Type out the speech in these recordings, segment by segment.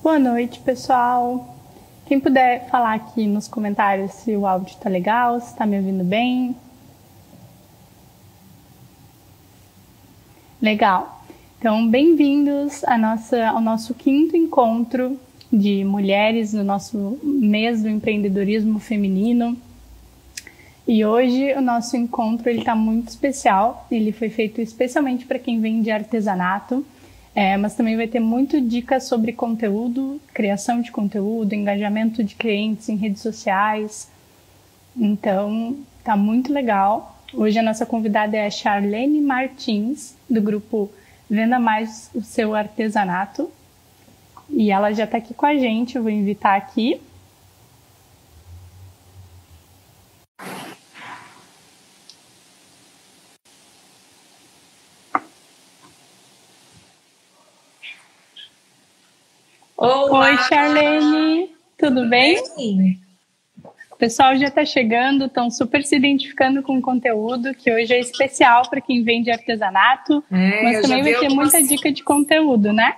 Boa noite, pessoal. Quem puder falar aqui nos comentários se o áudio está legal, se está me ouvindo bem. Legal. Então, bem-vindos ao nosso quinto encontro de mulheres no nosso mês do empreendedorismo feminino. E hoje o nosso encontro está muito especial. Ele foi feito especialmente para quem vem de artesanato. Mas também vai ter muito dicas sobre conteúdo, criação de conteúdo, engajamento de clientes em redes sociais. Então, tá muito legal. Hoje a nossa convidada é a Charlene Martins, do grupo Venda Mais o Seu Artesanato. E ela já está aqui com a gente, eu vou invitar aqui. Olá. Oi, Charlene, tudo bem? O pessoal já está chegando, estão super se identificando com o conteúdo, que hoje é especial para quem vende artesanato, mas também vai ter muita dica de conteúdo, né?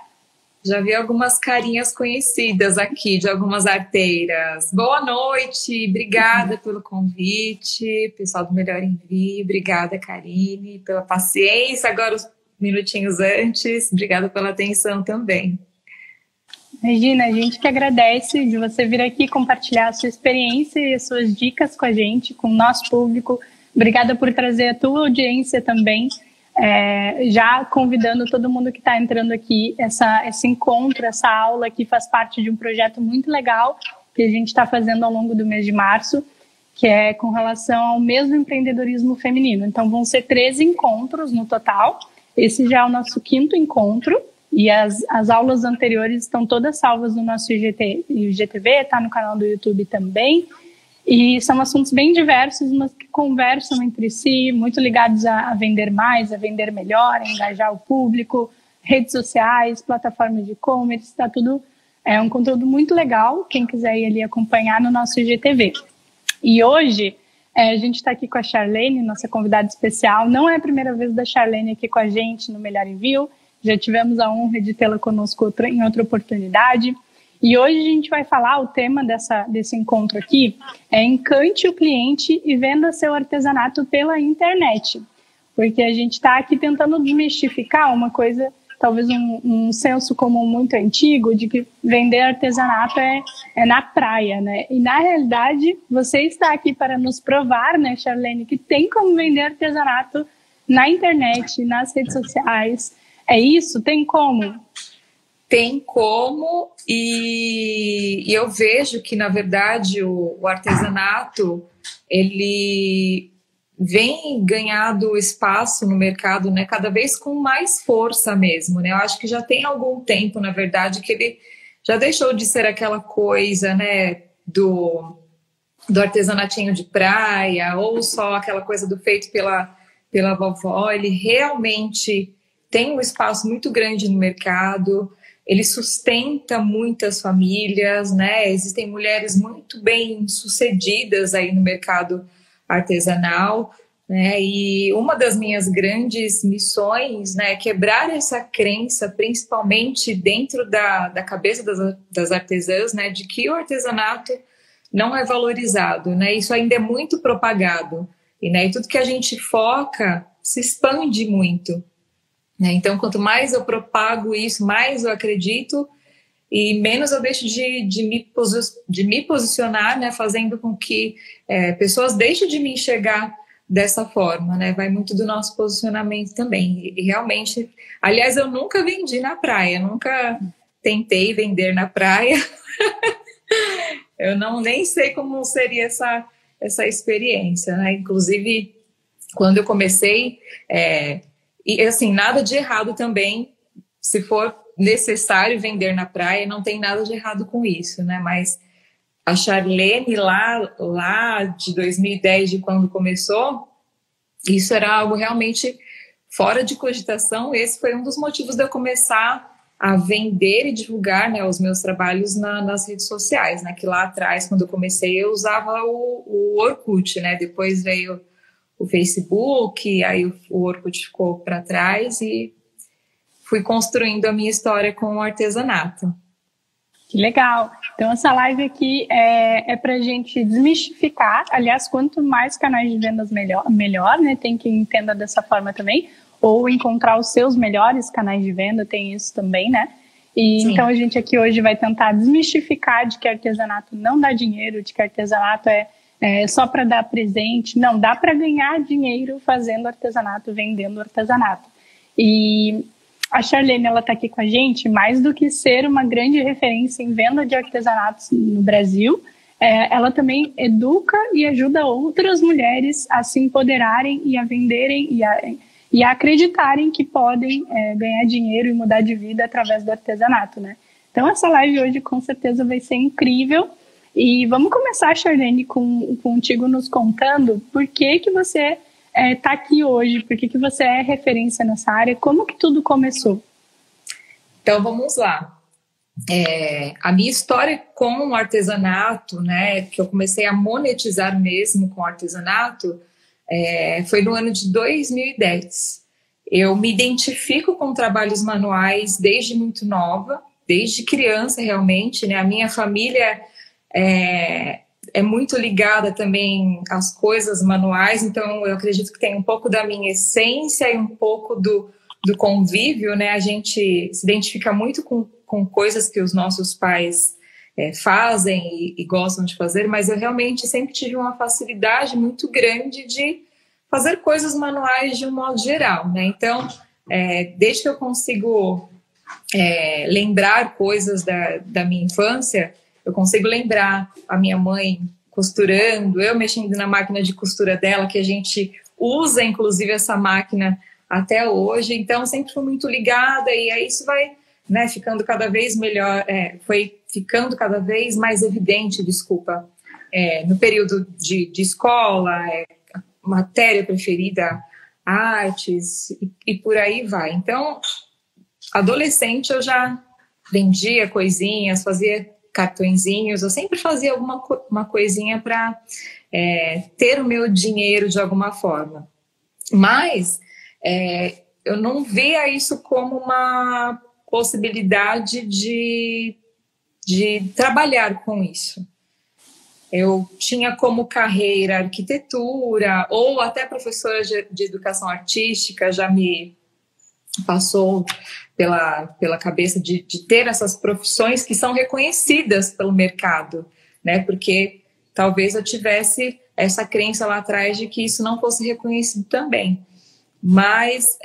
Já vi algumas carinhas conhecidas aqui, de algumas arteiras. Boa noite, obrigada pelo convite, pessoal do Melhor Envio, obrigada, Karine, pela paciência, agora os minutinhos antes, obrigada pela atenção também. Imagina, a gente que agradece de você vir aqui compartilhar a sua experiência e as suas dicas com a gente, com o nosso público. Obrigada por trazer a tua audiência também, já convidando todo mundo que está entrando aqui, esse encontro, essa aula que faz parte de um projeto muito legal que a gente está fazendo ao longo do mês de março, que é com relação ao mesmo empreendedorismo feminino. Então vão ser 13 encontros no total, esse já é o nosso quinto encontro. E as aulas anteriores estão todas salvas no nosso IGTV, está no canal do YouTube também. E são assuntos bem diversos, mas que conversam entre si, muito ligados a vender mais, a vender melhor, a engajar o público, redes sociais, plataformas de e-commerce, está tudo. É um conteúdo muito legal, quem quiser ir ali acompanhar no nosso IGTV. E hoje a gente está aqui com a Charlene, nossa convidada especial. Não é a primeira vez da Charlene aqui com a gente no Melhor Envio. Já tivemos a honra de tê-la conosco em outra oportunidade. E hoje a gente vai falar, o tema desse encontro aqui é encante o cliente e venda seu artesanato pela internet. Porque a gente está aqui tentando desmistificar uma coisa, talvez um senso comum muito antigo, de que vender artesanato é na praia, né? E na realidade, você está aqui para nos provar, né, Charlene, que tem como vender artesanato na internet, nas redes sociais. É isso? Tem como? Tem como, e eu vejo que, na verdade, o artesanato, ele vem ganhando espaço no mercado, né, cada vez com mais força mesmo, né? Eu acho que já tem algum tempo, na verdade, que ele já deixou de ser aquela coisa, né, do artesanatinho de praia, ou só aquela coisa do feito pela vovó. Ele realmente tem um espaço muito grande no mercado, ele sustenta muitas famílias, né? Existem mulheres muito bem sucedidas aí no mercado artesanal, né? E uma das minhas grandes missões, né, é quebrar essa crença, principalmente dentro da cabeça das artesãs, né, de que o artesanato não é valorizado, né? Isso ainda é muito propagado, e tudo que a gente foca se expande muito. Então, quanto mais eu propago isso, mais eu acredito e menos eu deixo de me posicionar, né, fazendo com que pessoas deixem de me enxergar dessa forma, né? Vai muito do nosso posicionamento também. E realmente, aliás, eu nunca vendi na praia, nunca tentei vender na praia. Eu nem sei como seria essa experiência, né? Inclusive, quando eu comecei... E assim, nada de errado também, se for necessário vender na praia, não tem nada de errado com isso, né? Mas a Charlene lá de 2010, de quando começou, isso era algo realmente fora de cogitação. Esse foi um dos motivos de eu começar a vender e divulgar, né, os meus trabalhos nas redes sociais, né? Que lá atrás, quando eu comecei, eu usava o Orkut, né? Depois veio o Facebook, aí o Orkut ficou para trás e fui construindo a minha história com o artesanato. Que legal. Então, essa live aqui é para a gente desmistificar. Aliás, quanto mais canais de vendas, melhor, né? Tem quem entenda dessa forma também. Ou encontrar os seus melhores canais de venda, tem isso também, né? E então, a gente aqui hoje vai tentar desmistificar de que artesanato não dá dinheiro, de que artesanato é só para dar presente. Não, dá para ganhar dinheiro fazendo artesanato, vendendo artesanato. E a Charlene, ela está aqui com a gente, mais do que ser uma grande referência em venda de artesanatos no Brasil, ela também educa e ajuda outras mulheres a se empoderarem e a venderem e a acreditarem que podem ganhar dinheiro e mudar de vida através do artesanato, né? Então, essa live hoje com certeza vai ser incrível. E vamos começar, Charlene, contigo nos contando por que você está aqui hoje, por que você é referência nessa área, como que tudo começou? Então, vamos lá. A minha história com o artesanato, né, que eu comecei a monetizar mesmo com o artesanato, foi no ano de 2010. Eu me identifico com trabalhos manuais desde muito nova, desde criança realmente, né? A minha família é muito ligada também às coisas manuais, então eu acredito que tem um pouco da minha essência e um pouco do convívio, né? A gente se identifica muito com coisas que os nossos pais fazem e gostam de fazer, mas eu realmente sempre tive uma facilidade muito grande de fazer coisas manuais de um modo geral, né? Então, desde que eu consigo lembrar coisas da minha infância, eu consigo lembrar a minha mãe costurando, eu mexendo na máquina de costura dela, que a gente usa, inclusive, essa máquina até hoje. Então, sempre fui muito ligada e aí isso vai, né, ficando cada vez melhor, foi ficando cada vez mais evidente, no período de escola, matéria preferida, artes e por aí vai. Então, adolescente eu já vendia coisinhas, fazia cartõezinhos, eu sempre fazia uma coisinha para ter o meu dinheiro de alguma forma. Mas eu não via isso como uma possibilidade de trabalhar com isso. Eu tinha como carreira arquitetura ou até professora de educação artística, já me passou pela cabeça de ter essas profissões que são reconhecidas pelo mercado, né? Porque talvez eu tivesse essa crença lá atrás de que isso não fosse reconhecido também. Mas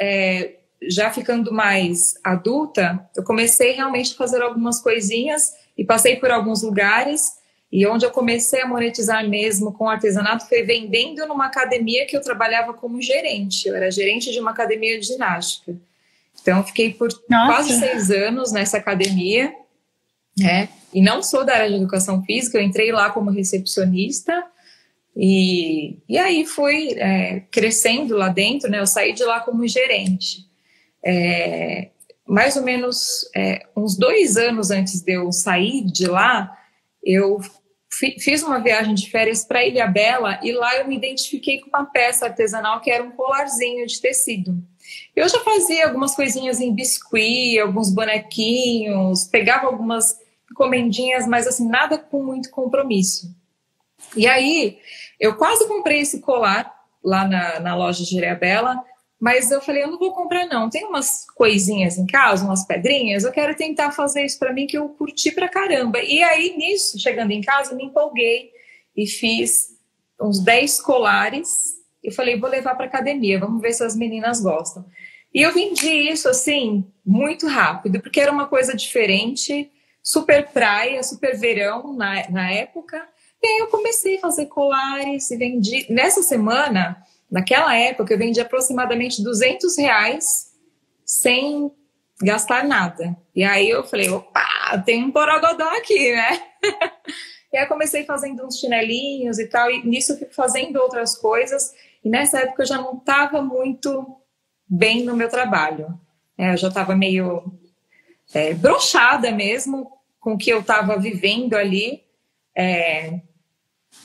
já ficando mais adulta, eu comecei realmente a fazer algumas coisinhas e passei por alguns lugares, e onde eu comecei a monetizar mesmo com artesanato foi vendendo numa academia que eu trabalhava como gerente. Eu era gerente de uma academia de ginástica. Então, eu fiquei por quase 6 anos nessa academia, né? E não sou da área de educação física, eu entrei lá como recepcionista e aí fui crescendo lá dentro, né? Eu saí de lá como gerente. Mais ou menos uns 2 anos antes de eu sair de lá, eu fiz uma viagem de férias para Ilhabela e lá eu me identifiquei com uma peça artesanal que era um colarzinho de tecido. Eu já fazia algumas coisinhas em biscuit, alguns bonequinhos, pegava algumas encomendinhas, mas assim, nada com muito compromisso. E aí, eu quase comprei esse colar lá na loja de Ilhabela, mas eu falei, eu não vou comprar não, tem umas coisinhas em casa, umas pedrinhas, eu quero tentar fazer isso para mim que eu curti pra caramba. E aí, nisso, chegando em casa, eu me empolguei e fiz uns 10 colares. Eu falei, vou levar para academia, vamos ver se as meninas gostam. E eu vendi isso, assim, muito rápido, porque era uma coisa diferente, super praia, super verão na época. E aí eu comecei a fazer colares e vendi. Nessa semana, naquela época, eu vendi aproximadamente R$200 sem gastar nada. E aí eu falei, opa, tem um borogodó aqui, né? E aí eu comecei fazendo uns chinelinhos e tal, e nisso eu fui fazendo outras coisas. E nessa época eu já não estava muito bem no meu trabalho. Eu já estava meio broxada mesmo com o que eu estava vivendo ali.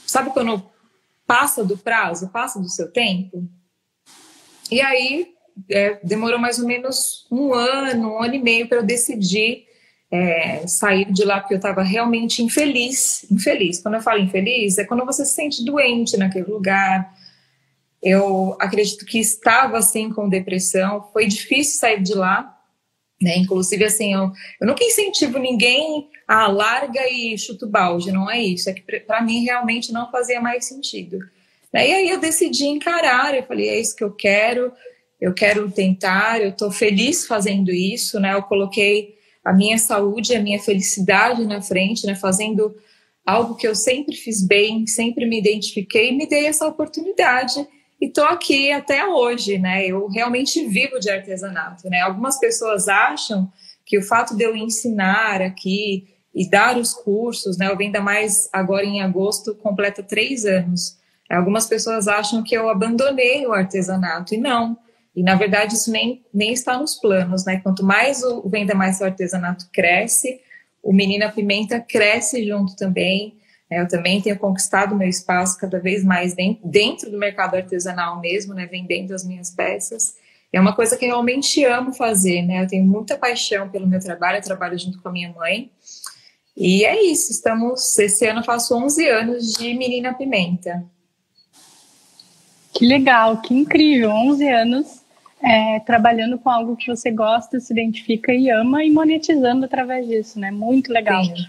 Sabe quando passa do prazo, passa do seu tempo? E aí demorou mais ou menos um ano e meio para eu decidir sair de lá porque eu estava realmente infeliz. Quando eu falo infeliz, é quando você se sente doente naquele lugar. Eu acredito que estava assim com depressão, foi difícil sair de lá, né? Inclusive assim, eu nunca incentivo ninguém a larga e chuta o balde, não é isso, é que para mim realmente não fazia mais sentido, né? E aí eu decidi encarar, eu falei, é isso que eu quero tentar, eu estou feliz fazendo isso, né? Eu coloquei a minha saúde, a minha felicidade na frente, né? Fazendo algo que eu sempre fiz bem, sempre me identifiquei e me dei essa oportunidade. E estou aqui até hoje, né? Eu realmente vivo de artesanato, né? Algumas pessoas acham que o fato de eu ensinar aqui e dar os cursos, né? O Venda Mais agora em agosto completa 3 anos. Algumas pessoas acham que eu abandonei o artesanato e não. E na verdade isso nem está nos planos, né? Quanto mais o Venda Mais o artesanato cresce, o Menina Pimenta cresce junto também. Eu também tenho conquistado meu espaço cada vez mais dentro do mercado artesanal mesmo, né, vendendo as minhas peças. É uma coisa que eu realmente amo fazer, né? Eu tenho muita paixão pelo meu trabalho, eu trabalho junto com a minha mãe. E é isso, esse ano eu faço 11 anos de Menina Pimenta. Que legal, que incrível, 11 anos trabalhando com algo que você gosta, se identifica e ama e monetizando através disso, né? Muito legal. Sim.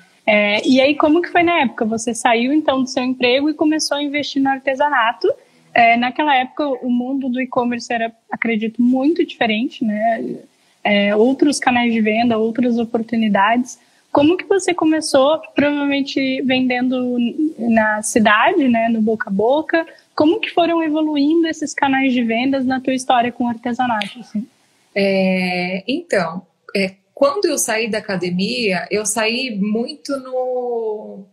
E aí, como que foi na época? Você saiu, então, do seu emprego e começou a investir no artesanato. Naquela época, o mundo do e-commerce era, acredito, muito diferente, né? Outros canais de venda, outras oportunidades. Como que você começou, provavelmente, vendendo na cidade, né? No boca a boca? Como que foram evoluindo esses canais de vendas na tua história com o artesanato? Assim? Quando eu saí da academia, eu saí muito no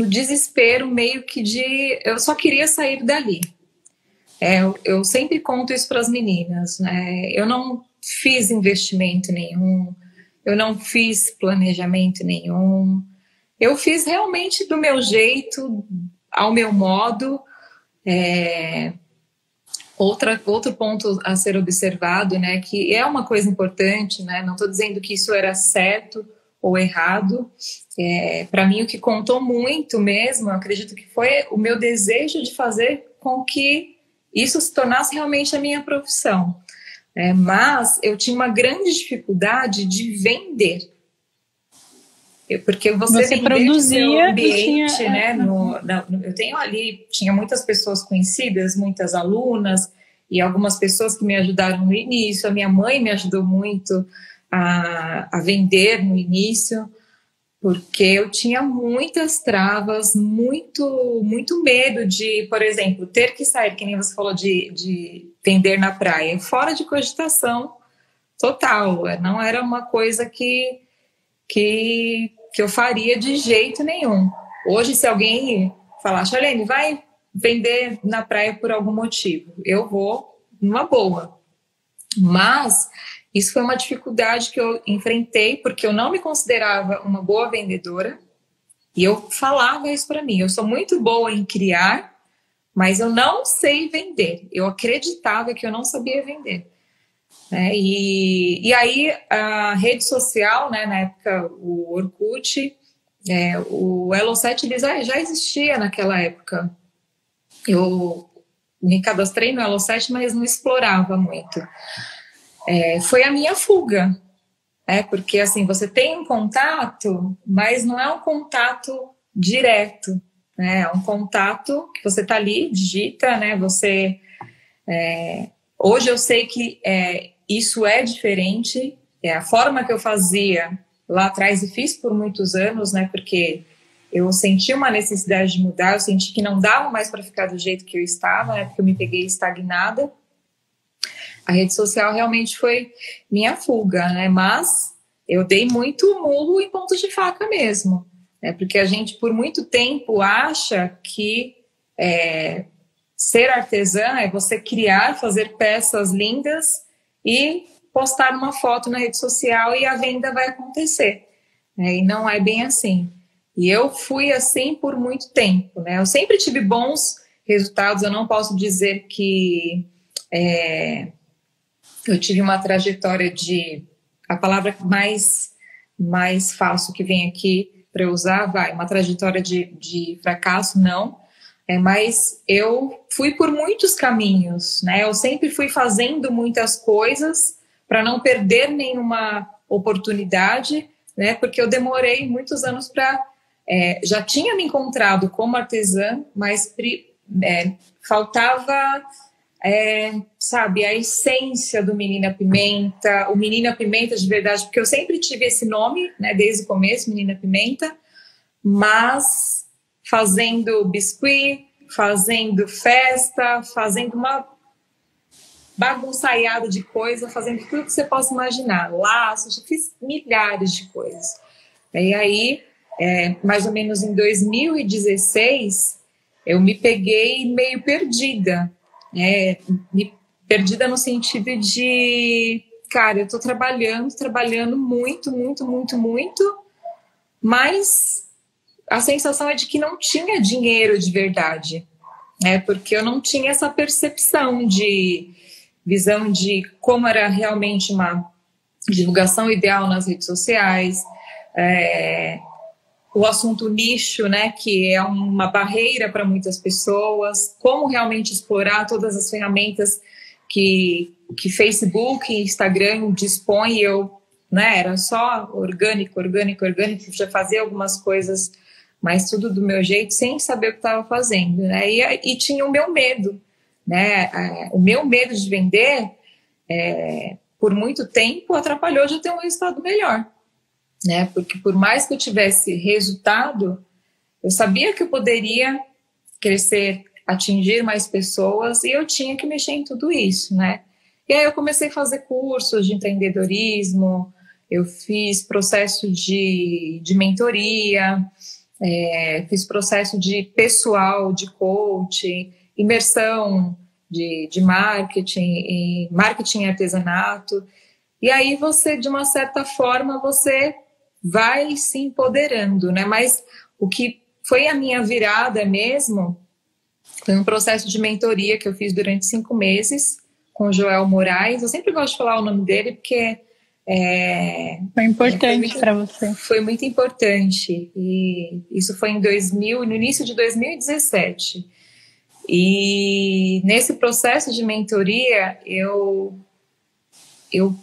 desespero, meio que eu só queria sair dali. Eu sempre conto isso para as meninas, né? Eu não fiz investimento nenhum, eu não fiz planejamento nenhum, eu fiz realmente do meu jeito, ao meu modo. Outro ponto a ser observado, né, que é uma coisa importante, né, não estou dizendo que isso era certo ou errado, para mim o que contou muito mesmo, eu acredito que foi o meu desejo de fazer com que isso se tornasse realmente a minha profissão, mas eu tinha uma grande dificuldade de vender. Porque você produzia seu ambiente, tinha... né? Eu tenho ali, tinha muitas pessoas conhecidas, muitas alunas e algumas pessoas que me ajudaram no início. A minha mãe me ajudou muito a vender no início, porque eu tinha muitas travas, muito medo de, por exemplo, ter que sair, que nem você falou de vender na praia, fora de cogitação total. Não era uma coisa que eu faria de jeito nenhum. Hoje, se alguém falar, Charlene, vai vender na praia por algum motivo, eu vou numa boa. Mas isso foi uma dificuldade que eu enfrentei, porque eu não me considerava uma boa vendedora, e eu falava isso para mim. Eu sou muito boa em criar, mas eu não sei vender. Eu acreditava que eu não sabia vender. E aí a rede social, né, na época o Orkut, o Elo7 ele já existia naquela época. Eu me cadastrei no Elo7, mas não explorava muito. Foi a minha fuga, porque assim, você tem um contato, mas não é um contato direto, né? É um contato que você está ali, digita, né? Hoje eu sei que isso é diferente, a forma que eu fazia lá atrás e fiz por muitos anos, né, porque eu senti uma necessidade de mudar, eu senti que não dava mais para ficar do jeito que eu estava, né, porque eu me peguei estagnada. A rede social realmente foi minha fuga, né, mas eu dei muito murro em pontos de faca mesmo, né, porque a gente por muito tempo acha que ser artesã é você criar, fazer peças lindas e postar uma foto na rede social e a venda vai acontecer. E não é bem assim. E eu fui assim por muito tempo, né? Eu sempre tive bons resultados, eu não posso dizer que eu tive uma trajetória a palavra mais mais fácil que vem aqui para eu usar, vai, uma trajetória de fracasso, não. Mas eu fui por muitos caminhos, né? Eu sempre fui fazendo muitas coisas para não perder nenhuma oportunidade, né? Porque eu demorei muitos anos para... já tinha me encontrado como artesã, mas faltava, sabe, a essência do Menina Pimenta, o Menina Pimenta de verdade, porque eu sempre tive esse nome, né? Desde o começo, Menina Pimenta, mas fazendo biscuit, fazendo festa, fazendo uma bagunçaiada de coisa, fazendo tudo que você possa imaginar, laços, eu fiz milhares de coisas. E aí, mais ou menos em 2016, eu me peguei meio perdida, perdida no sentido de, cara, eu tô trabalhando muito, muito, muito, muito, mas a sensação é de que não tinha dinheiro de verdade, porque eu não tinha essa percepção de visão de como era realmente uma divulgação ideal nas redes sociais, o assunto nicho, né, que é uma barreira para muitas pessoas, como realmente explorar todas as ferramentas que Facebook e Instagram dispõem. Eu, né, era só orgânico, já fazia algumas coisas, mas tudo do meu jeito, sem saber o que estava fazendo, né? E tinha o meu medo, né? O meu medo de vender, por muito tempo, atrapalhou de eu ter um resultado melhor, né? Porque por mais que eu tivesse resultado, eu sabia que eu poderia crescer, atingir mais pessoas, e eu tinha que mexer em tudo isso, né? E aí eu comecei a fazer cursos de empreendedorismo, eu fiz processo de mentoria, fiz processo de pessoal, de coaching, imersão de marketing, marketing e artesanato. E aí você, de uma certa forma, você vai se empoderando, né? Mas o que foi a minha virada mesmo foi um processo de mentoria que eu fiz durante 5 meses com o Joel Moraes. Eu sempre gosto de falar o nome dele porque foi importante para você. Foi muito importante. E isso foi no início de 2017. E nesse processo de mentoria, eu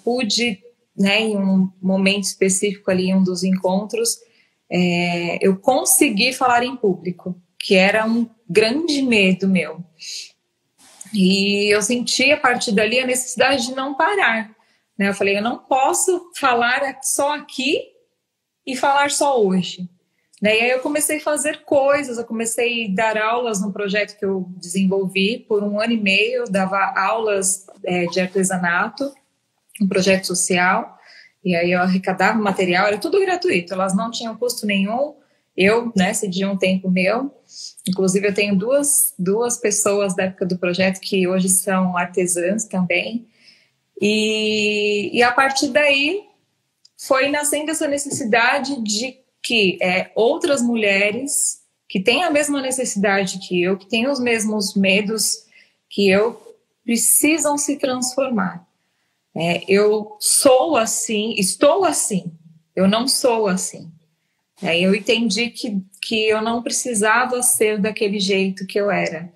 pude, né, em um momento específico ali, em um dos encontros, eu consegui falar em público, que era um grande medo meu. E eu senti a partir dali a necessidade de não parar, né? Eu falei, eu não posso falar só aqui e falar só hoje. E aí eu comecei a fazer coisas, eu comecei a dar aulas no projeto que eu desenvolvi por 1 ano e meio, eu dava aulas de artesanato, um projeto social, e aí eu arrecadava material, era tudo gratuito, elas não tinham custo nenhum, eu, né, cedi um tempo meu. Inclusive eu tenho duas pessoas da época do projeto que hoje são artesãs também, e a partir daí foi nascendo essa necessidade de que outras mulheres que têm a mesma necessidade que eu, que têm os mesmos medos que eu, precisam se transformar. Eu sou assim, estou assim, eu não sou assim. Eu entendi que eu não precisava ser daquele jeito que eu era.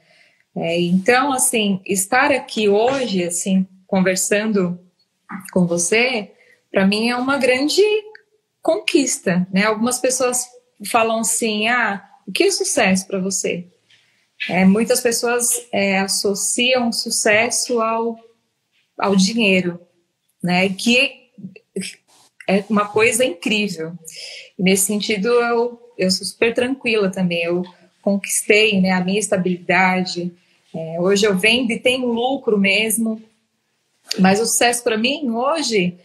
Então, assim, estar aqui hoje, assim, conversando com você, para mim é uma grande conquista, né? Algumas pessoas falam assim, o que é sucesso para você? Muitas pessoas associam sucesso ao dinheiro, né? Que é uma coisa incrível. E nesse sentido, eu sou super tranquila também. Eu conquistei, né, a minha estabilidade. Hoje eu vendo e tenho lucro mesmo. Mas o sucesso para mim hoje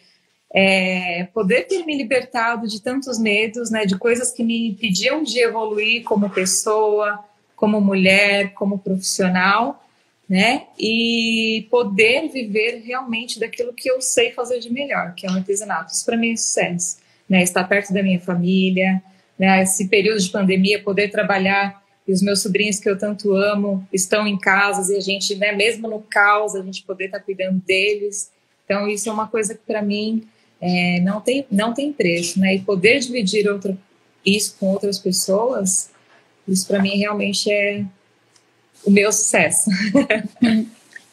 poder ter me libertado de tantos medos, né, de coisas que me impediam de evoluir como pessoa, como mulher, como profissional, né, e poder viver realmente daquilo que eu sei fazer de melhor, que é o artesanato. Isso para mim é sucesso, né, estar perto da minha família, né, esse período de pandemia, poder trabalhar, e os meus sobrinhos que eu tanto amo estão em casa, e a gente, né, mesmo no caos, a gente poder estar cuidando deles. Então isso é uma coisa que para mim não tem preço, né? E poder dividir isso com outras pessoas, isso para mim realmente é o meu sucesso.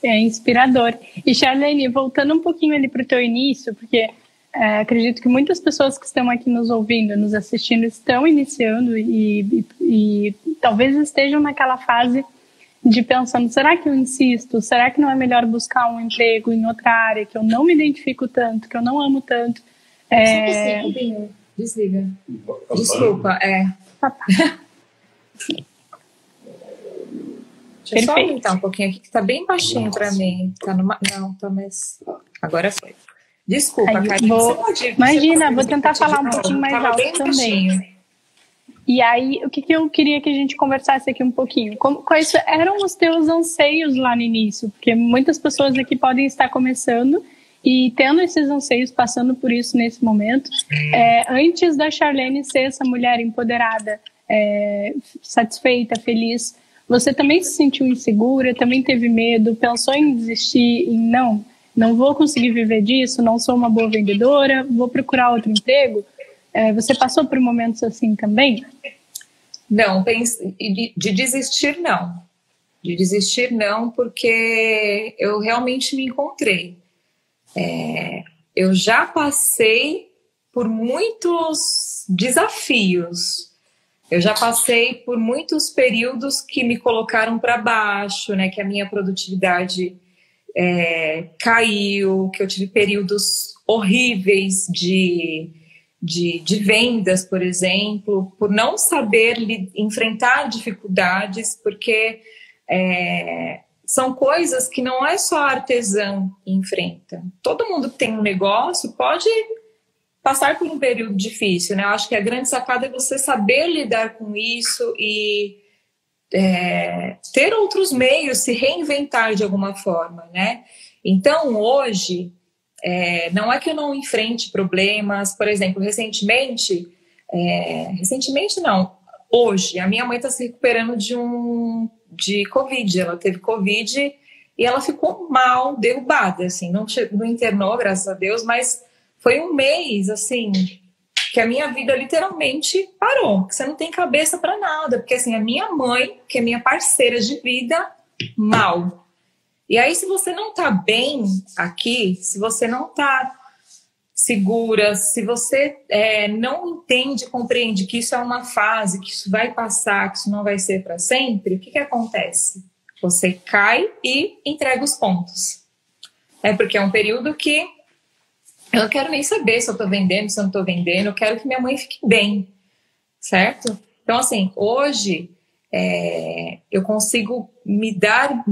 É inspirador. E Charlene, voltando um pouquinho ali para o teu início, porque acredito que muitas pessoas que estão aqui nos ouvindo, nos assistindo, estão iniciando e talvez estejam naquela fase de pensando, será que eu insisto? Será que não é melhor buscar um emprego em outra área que eu não me identifico tanto, que eu não amo tanto? Desliga. Desculpa, Deixa eu só aumentar um pouquinho aqui, que tá bem baixinho para mim. Não, tá mais... Agora foi. Desculpa, Karine, Imagina, vou tentar falar um pouquinho mais alto também. Baixinho. E aí, o que eu queria que a gente conversasse aqui um pouquinho? Quais eram os teus anseios lá no início? Porque muitas pessoas aqui podem estar começando e tendo esses anseios, passando por isso nesse momento. Antes da Charlene ser essa mulher empoderada, satisfeita, feliz, você também se sentiu insegura, também teve medo, pensou em desistir, em não vou conseguir viver disso, não sou uma boa vendedora, vou procurar outro emprego? Você passou por momentos assim também? Não, de desistir não. De desistir não, porque eu realmente me encontrei. Eu já passei por muitos desafios. Eu já passei por muitos períodos que me colocaram para baixo, né? Que a minha produtividade caiu, que eu tive períodos horríveis de vendas, por exemplo, por não saber enfrentar dificuldades, porque são coisas que não é só artesão que enfrenta. Todo mundo que tem um negócio pode passar por um período difícil, né? Eu acho que a grande sacada é você saber lidar com isso e ter outros meios, se reinventar de alguma forma, né? Então, hoje, não é que eu não enfrente problemas. Por exemplo, recentemente não, hoje, a minha mãe está se recuperando de Covid. Ela teve Covid e ela ficou mal, derrubada, assim, não internou, graças a Deus, mas foi um mês, assim, que a minha vida literalmente parou, que você não tem cabeça para nada, porque, assim, a minha mãe, que é minha parceira de vida, mal. E aí, se você não tá bem aqui, se você não tá segura, se você não entende, compreende que isso é uma fase, que isso vai passar, que isso não vai ser para sempre, o que acontece? Você cai e entrega os pontos. Porque é um período que eu não quero nem saber se eu tô vendendo, se eu não tô vendendo, eu quero que minha mãe fique bem, certo? Então, assim, hoje eu consigo me dar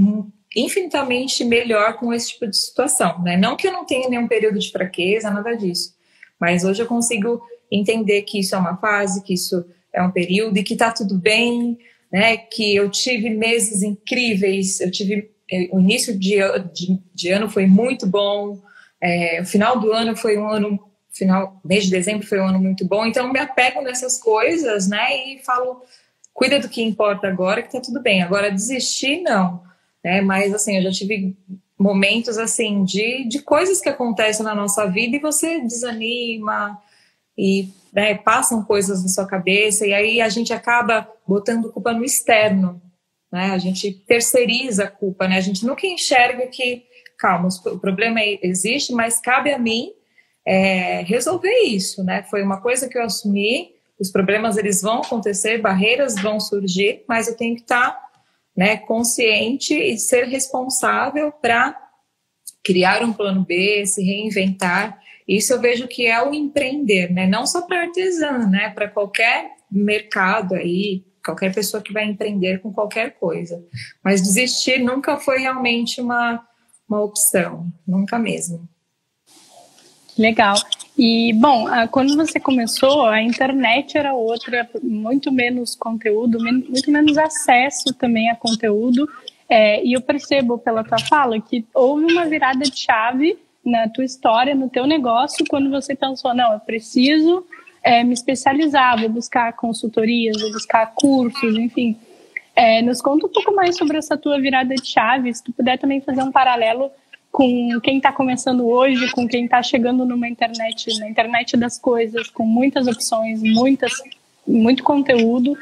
infinitamente melhor com esse tipo de situação, né? Não que eu não tenha nenhum período de fraqueza, nada disso, mas hoje eu consigo entender que isso é uma fase, que isso é um período e que tá tudo bem, né? Que eu tive meses incríveis, o início de ano foi muito bom, o final do ano foi mês de dezembro foi um ano muito bom, então eu me apego nessas coisas, né? E falo, cuida do que importa agora, que tá tudo bem. Agora, desistir, não. Mas assim, eu já tive momentos assim de coisas que acontecem na nossa vida e você desanima e passam coisas na sua cabeça e aí a gente acaba botando culpa no externo, né? A gente terceiriza a culpa, né? A gente nunca enxerga que, calma, o problema existe, mas cabe a mim resolver isso, né? Foi uma coisa que eu assumi, os problemas eles vão acontecer, barreiras vão surgir, mas eu tenho que estar consciente e ser responsável para criar um plano B, se reinventar. Isso eu vejo que é o empreender, né? Não só para artesã, né? Para qualquer mercado aí, qualquer pessoa que vai empreender com qualquer coisa. Mas desistir nunca foi realmente uma opção, nunca mesmo. Legal. E, bom, quando você começou, a internet era outra, muito menos conteúdo, muito menos acesso também a conteúdo. E eu percebo pela tua fala que houve uma virada de chave na tua história, no teu negócio, quando você pensou, não, eu preciso me especializar, vou buscar consultorias, vou buscar cursos, enfim. Nos conta um pouco mais sobre essa tua virada de chave, se tu puder também fazer um paralelo com quem está começando hoje, com quem está chegando na internet das coisas, com muitas opções, muito conteúdo.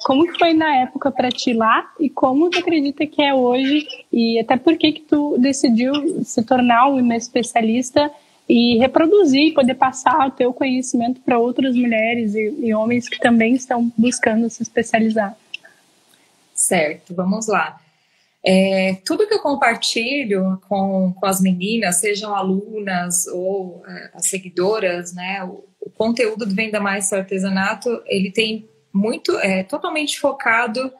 Como que foi na época para ti lá e como tu acredita que é hoje e até por que tu decidiu se tornar uma especialista e reproduzir, poder passar o teu conhecimento para outras mulheres e homens que também estão buscando se especializar? Certo, vamos lá. Tudo que eu compartilho com as meninas, sejam alunas ou as seguidoras, né, o conteúdo do Venda Mais Seu Artesanato, ele tem totalmente focado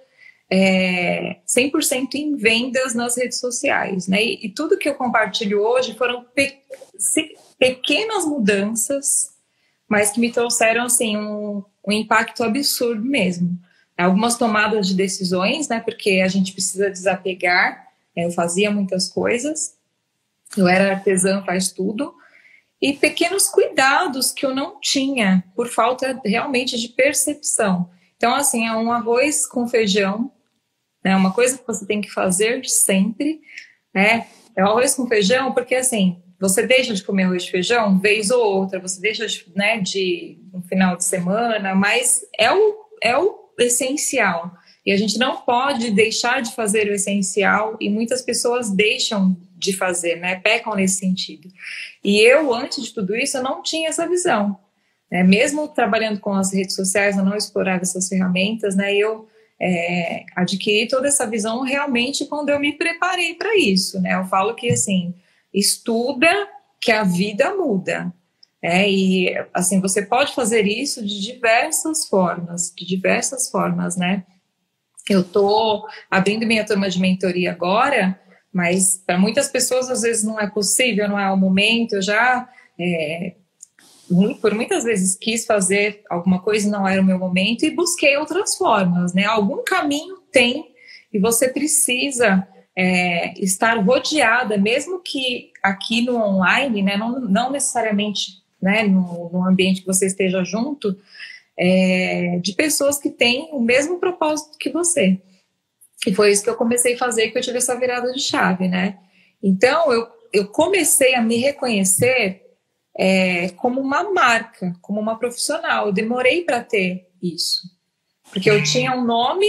100% em vendas nas redes sociais, né? E tudo que eu compartilho hoje foram pequenas mudanças, mas que me trouxeram assim um impacto absurdo mesmo. Algumas tomadas de decisões, né? Porque a gente precisa desapegar. Eu fazia muitas coisas, eu era artesã, faz tudo. E pequenos cuidados que eu não tinha, por falta realmente de percepção. Então, assim, é um arroz com feijão, né? Uma coisa que você tem que fazer sempre, né? É o arroz com feijão, porque, assim, você deixa de comer arroz e feijão, vez ou outra, você deixa de um final de semana, mas é o essencial. E a gente não pode deixar de fazer o essencial, e muitas pessoas deixam de fazer, né? Pecam nesse sentido. E eu, antes de tudo isso, eu não tinha essa visão. Né? Mesmo trabalhando com as redes sociais, eu não explorava essas ferramentas, né? Eu adquiri toda essa visão realmente quando eu me preparei para isso, né? Eu falo que, assim, estuda que a vida muda. E, assim, você pode fazer isso de diversas formas, né? Eu estou abrindo minha turma de mentoria agora, mas para muitas pessoas às vezes não é possível, não é o momento. Eu já, por muitas vezes, quis fazer alguma coisa e não era o meu momento e busquei outras formas, né? Algum caminho tem e você precisa estar rodeada, mesmo que aqui no online, né? Não necessariamente, né, no ambiente que você esteja junto, de pessoas que têm o mesmo propósito que você. E foi isso que eu comecei a fazer, que eu tive essa virada de chave, né? Então, eu comecei a me reconhecer como uma marca, como uma profissional. Eu demorei para ter isso. Porque eu tinha um nome,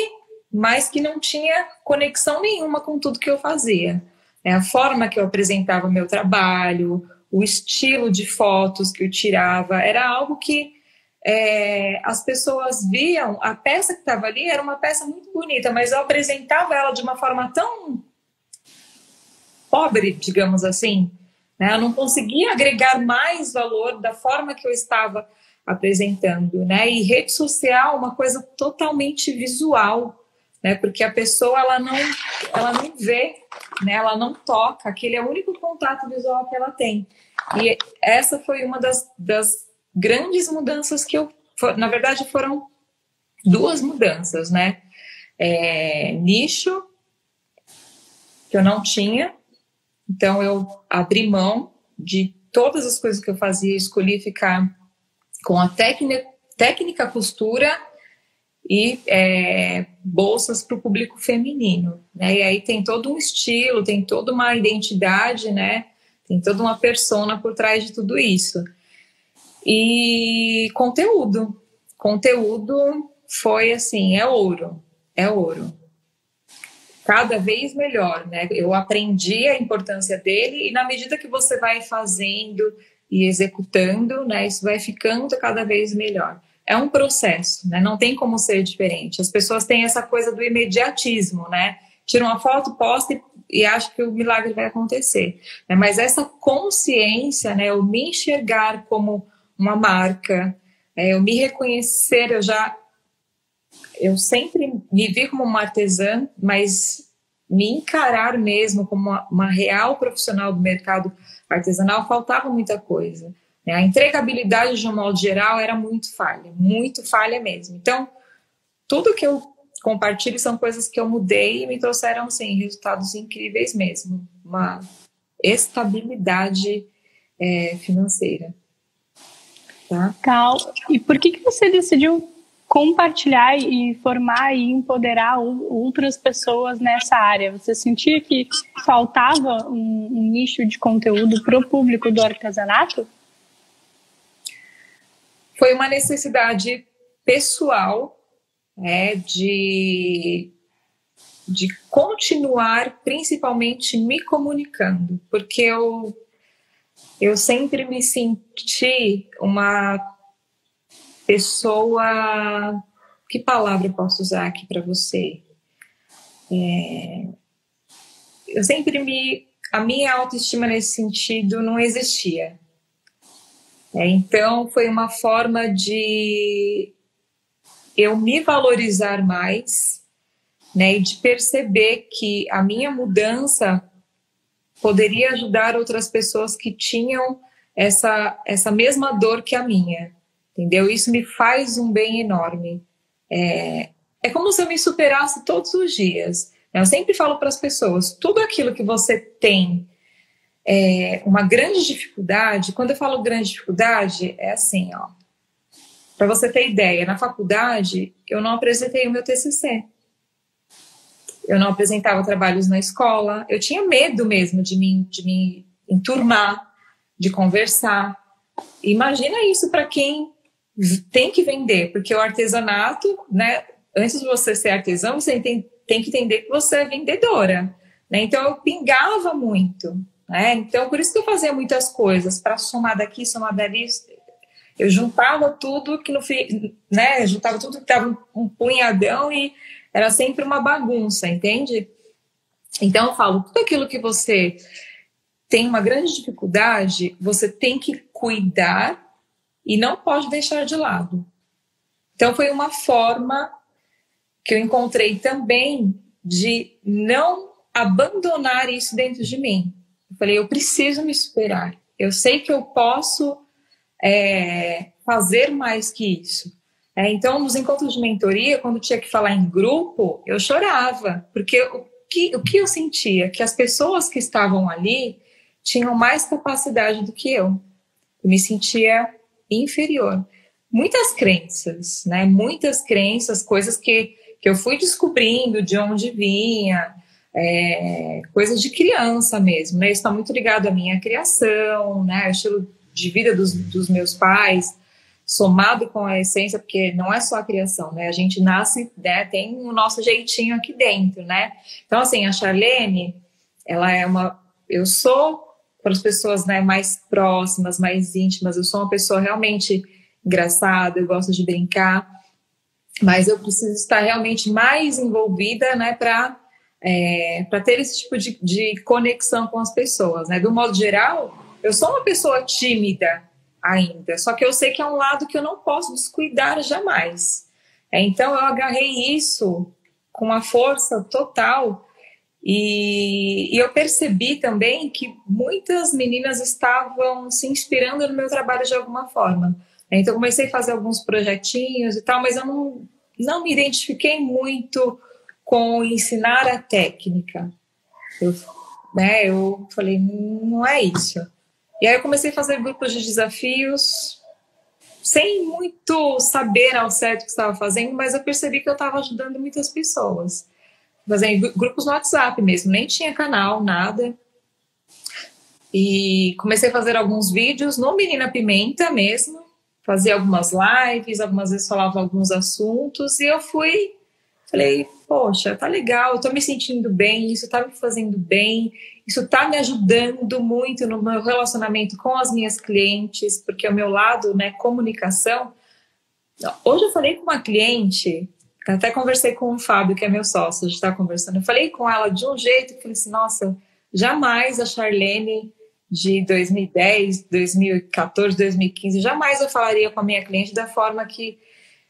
mas que não tinha conexão nenhuma com tudo que eu fazia. A forma que eu apresentava o meu trabalho, o estilo de fotos que eu tirava, era algo que as pessoas viam. A peça que estava ali era uma peça muito bonita, mas eu apresentava ela de uma forma tão pobre, digamos assim, né? Eu não conseguia agregar mais valor da forma que eu estava apresentando, né? E rede social, uma coisa totalmente visual, né? Porque a pessoa ela não vê, né? Ela não toca, aquele é o único contato visual que ela tem. E essa foi uma das grandes mudanças que na verdade foram duas mudanças, né? Nicho, que eu não tinha, então eu abri mão de todas as coisas que eu fazia, escolhi ficar com a técnica costura e bolsas para o público feminino, né? E aí tem todo um estilo, tem toda uma identidade, né? Tem toda uma persona por trás de tudo isso. E conteúdo foi assim, é ouro. Cada vez melhor, né? Eu aprendi a importância dele e na medida que você vai fazendo e executando, né, isso vai ficando cada vez melhor. É um processo, né? Não tem como ser diferente. As pessoas têm essa coisa do imediatismo, né? Tira uma foto, posta e acha que o milagre vai acontecer. Né? Mas essa consciência, né, eu me enxergar como uma marca, eu me reconhecer, eu sempre me vi como uma artesã, mas me encarar mesmo como uma real profissional do mercado artesanal, faltava muita coisa. Né? A entregabilidade, de um modo geral, era muito falha mesmo. Então, tudo que eu compartilho são coisas que eu mudei e me trouxeram, assim, resultados incríveis mesmo. Uma estabilidade financeira. Tá? Cal, e por que você decidiu compartilhar e formar e empoderar outras pessoas nessa área? Você sentia que faltava um nicho de conteúdo para o público do artesanato? Foi uma necessidade pessoal, de continuar, principalmente, me comunicando, porque eu sempre me senti uma pessoa... Que palavra eu posso usar aqui para você? Eu sempre a minha autoestima nesse sentido não existia. Então, foi uma forma de eu me valorizar mais, né, e de perceber que a minha mudança poderia ajudar outras pessoas que tinham essa mesma dor que a minha, entendeu? Isso me faz um bem enorme. É como se eu me superasse todos os dias. Eu sempre falo para as pessoas, tudo aquilo que você tem uma grande dificuldade, quando eu falo grande dificuldade, é assim, ó. Para você ter ideia, na faculdade, eu não apresentei o meu TCC. Eu não apresentava trabalhos na escola. Eu tinha medo mesmo de me enturmar, de conversar. Imagina isso para quem tem que vender, porque o artesanato, né, antes de você ser artesão, você tem que entender que você é vendedora, né? Então eu pingava muito, né? Então por isso que eu fazia muitas coisas, para somar daqui, somar dali. Eu juntava tudo que no fim, né? Juntava tudo que estava um punhadão e era sempre uma bagunça, entende? Então eu falo, tudo aquilo que você tem uma grande dificuldade, você tem que cuidar e não pode deixar de lado. Então foi uma forma que eu encontrei também de não abandonar isso dentro de mim. Eu falei, eu preciso me superar. Eu sei que eu posso fazer mais que isso. Então, nos encontros de mentoria, quando tinha que falar em grupo, eu chorava, porque o que eu sentia? Que as pessoas que estavam ali tinham mais capacidade do que eu. Eu me sentia inferior. Muitas crenças, né? Muitas crenças, coisas que eu fui descobrindo de onde vinha, coisas de criança mesmo, né? Isso está muito ligado à minha criação, né? O estilo de vida dos meus pais, somado com a essência, porque não é só a criação, né? A gente nasce, né? Tem o nosso jeitinho aqui dentro, né? Então, assim, a Charlene, ela é eu sou, para as pessoas, né, mais próximas, mais íntimas, eu sou uma pessoa realmente engraçada, eu gosto de brincar, mas eu preciso estar realmente mais envolvida, né, para ter esse tipo de conexão com as pessoas, né? Do modo geral, eu sou uma pessoa tímida ainda, só que eu sei que é um lado que eu não posso descuidar jamais. Então eu agarrei isso com uma força total e eu percebi também que muitas meninas estavam se inspirando no meu trabalho de alguma forma. Então eu comecei a fazer alguns projetinhos e tal, mas eu não me identifiquei muito com ensinar a técnica. Eu falei, não é isso. E aí eu comecei a fazer grupos de desafios, sem muito saber ao certo o que estava fazendo, mas eu percebi que eu estava ajudando muitas pessoas. Fazendo grupos no WhatsApp mesmo, nem tinha canal, nada. E comecei a fazer alguns vídeos no Menina Pimenta mesmo, fazia algumas lives, algumas vezes falava alguns assuntos, e eu falei, poxa, tá legal, eu tô me sentindo bem, isso tá me fazendo bem, isso tá me ajudando muito no meu relacionamento com as minhas clientes, porque o meu lado, né, comunicação. Hoje eu falei com uma cliente, até conversei com o Fábio, que é meu sócio, a gente tá conversando, eu falei com ela de um jeito que eu falei assim, nossa, jamais a Charlene de 2010, 2014, 2015, jamais eu falaria com a minha cliente da forma que,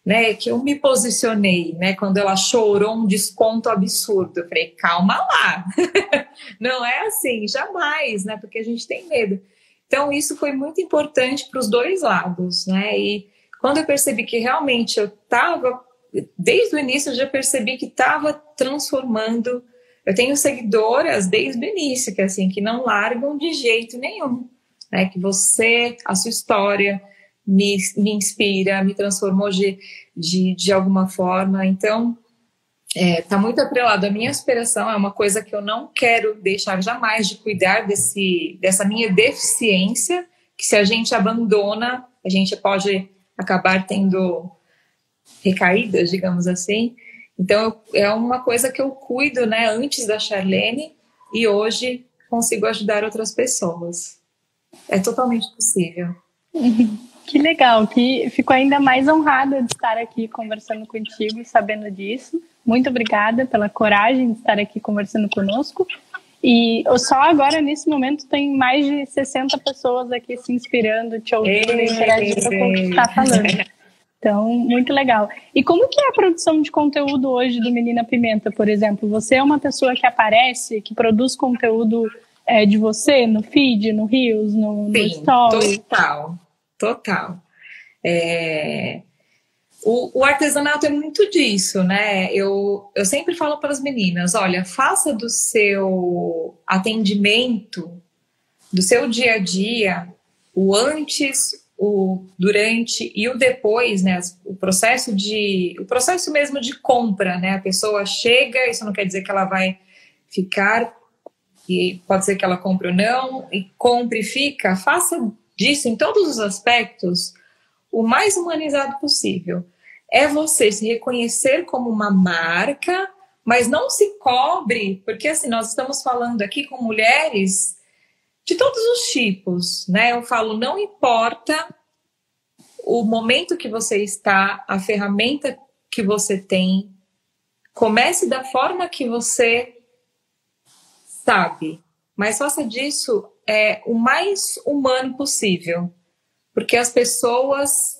né, que eu me posicionei, né, quando ela chorou um desconto absurdo. Eu falei, calma lá, não é assim, jamais, né, porque a gente tem medo. Então, isso foi muito importante para os dois lados, né, e quando eu percebi que realmente eu estava, desde o início eu já percebi que estava transformando. Eu tenho seguidoras desde o início, que assim, que não largam de jeito nenhum, né, que a sua história, me inspira, me transformou de alguma forma. Então, está muito atrelado. A minha aspiração é uma coisa que eu não quero deixar jamais de cuidar dessa minha deficiência, que se a gente abandona, a gente pode acabar tendo recaídas, digamos assim. Então, é uma coisa que eu cuido, né, antes da Charlene, e hoje consigo ajudar outras pessoas. É totalmente possível. Que legal, que fico ainda mais honrada de estar aqui conversando contigo e sabendo disso. Muito obrigada pela coragem de estar aqui conversando conosco. E só agora, nesse momento, tem mais de 60 pessoas aqui se inspirando, te ouvindo e interagindo com o que está falando. Então, muito legal. E como que é a produção de conteúdo hoje do Menina Pimenta, por exemplo? Você é uma pessoa que aparece, que produz conteúdo de você no feed, no Reels, no Story? Total. O artesanato é muito disso, né? Eu sempre falo para as meninas, olha, faça do seu atendimento, do seu dia a dia, o antes, o durante e o depois, né? O processo mesmo de compra, né? A pessoa chega, isso não quer dizer que ela vai ficar, e pode ser que ela compre ou não, e compre e fica. Faça disso em todos os aspectos o mais humanizado possível. É você se reconhecer como uma marca, mas não se cobre, porque assim, nós estamos falando aqui com mulheres de todos os tipos, né? Eu falo, não importa o momento que você está, a ferramenta que você tem, comece da forma que você sabe, mas faça disso o mais humano possível, porque as pessoas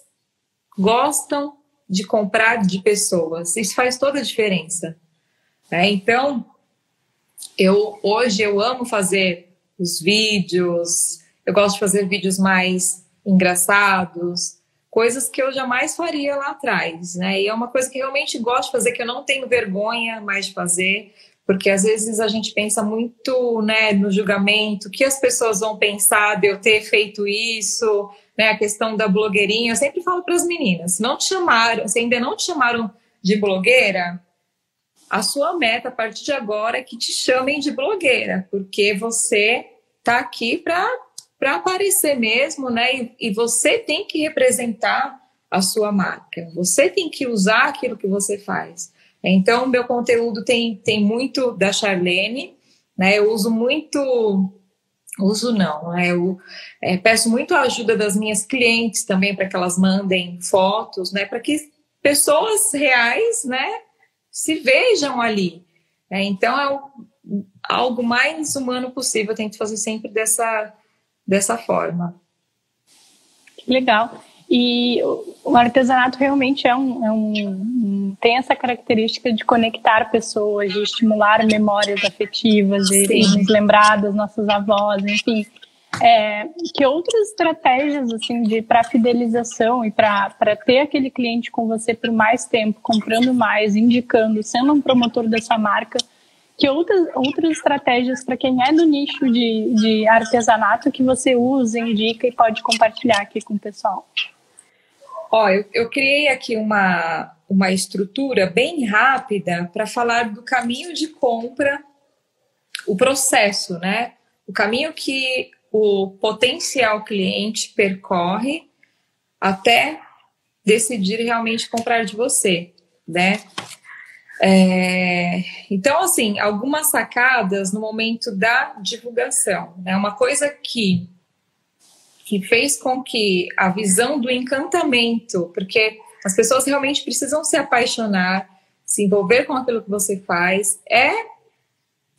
gostam de comprar de pessoas, isso faz toda a diferença, né? Então, hoje eu amo fazer os vídeos, eu gosto de fazer vídeos mais engraçados, coisas que eu jamais faria lá atrás, né? E é uma coisa que eu realmente gosto de fazer, que eu não tenho vergonha mais de fazer, porque às vezes a gente pensa muito, né, no julgamento, o que as pessoas vão pensar de eu ter feito isso, né, a questão da blogueirinha. Eu sempre falo para as meninas, se ainda não te chamaram de blogueira, a sua meta a partir de agora é que te chamem de blogueira, porque você está aqui para aparecer mesmo, né, e você tem que representar a sua marca, você tem que usar aquilo que você faz. Então, meu conteúdo tem muito da Charlene, né? Eu eu peço muito a ajuda das minhas clientes também para que elas mandem fotos, né? Para que pessoas reais, né, se vejam ali. Né? Então, algo mais humano possível, eu tento fazer sempre dessa forma. Que legal. E o artesanato realmente tem essa característica de conectar pessoas, de estimular memórias afetivas, de nos lembrar das nossas avós, enfim. Que outras estratégias assim, para fidelização e para ter aquele cliente com você por mais tempo, comprando mais, indicando, sendo um promotor dessa marca, que outras estratégias para quem é do nicho de artesanato que você usa, indica e pode compartilhar aqui com o pessoal? Eu criei aqui uma estrutura bem rápida para falar do caminho de compra, o processo, né? O caminho que o potencial cliente percorre até decidir realmente comprar de você, né? Então, assim, algumas sacadas no momento da divulgação, né? Uma coisa que fez com que a visão do encantamento, porque as pessoas realmente precisam se apaixonar, se envolver com aquilo que você faz,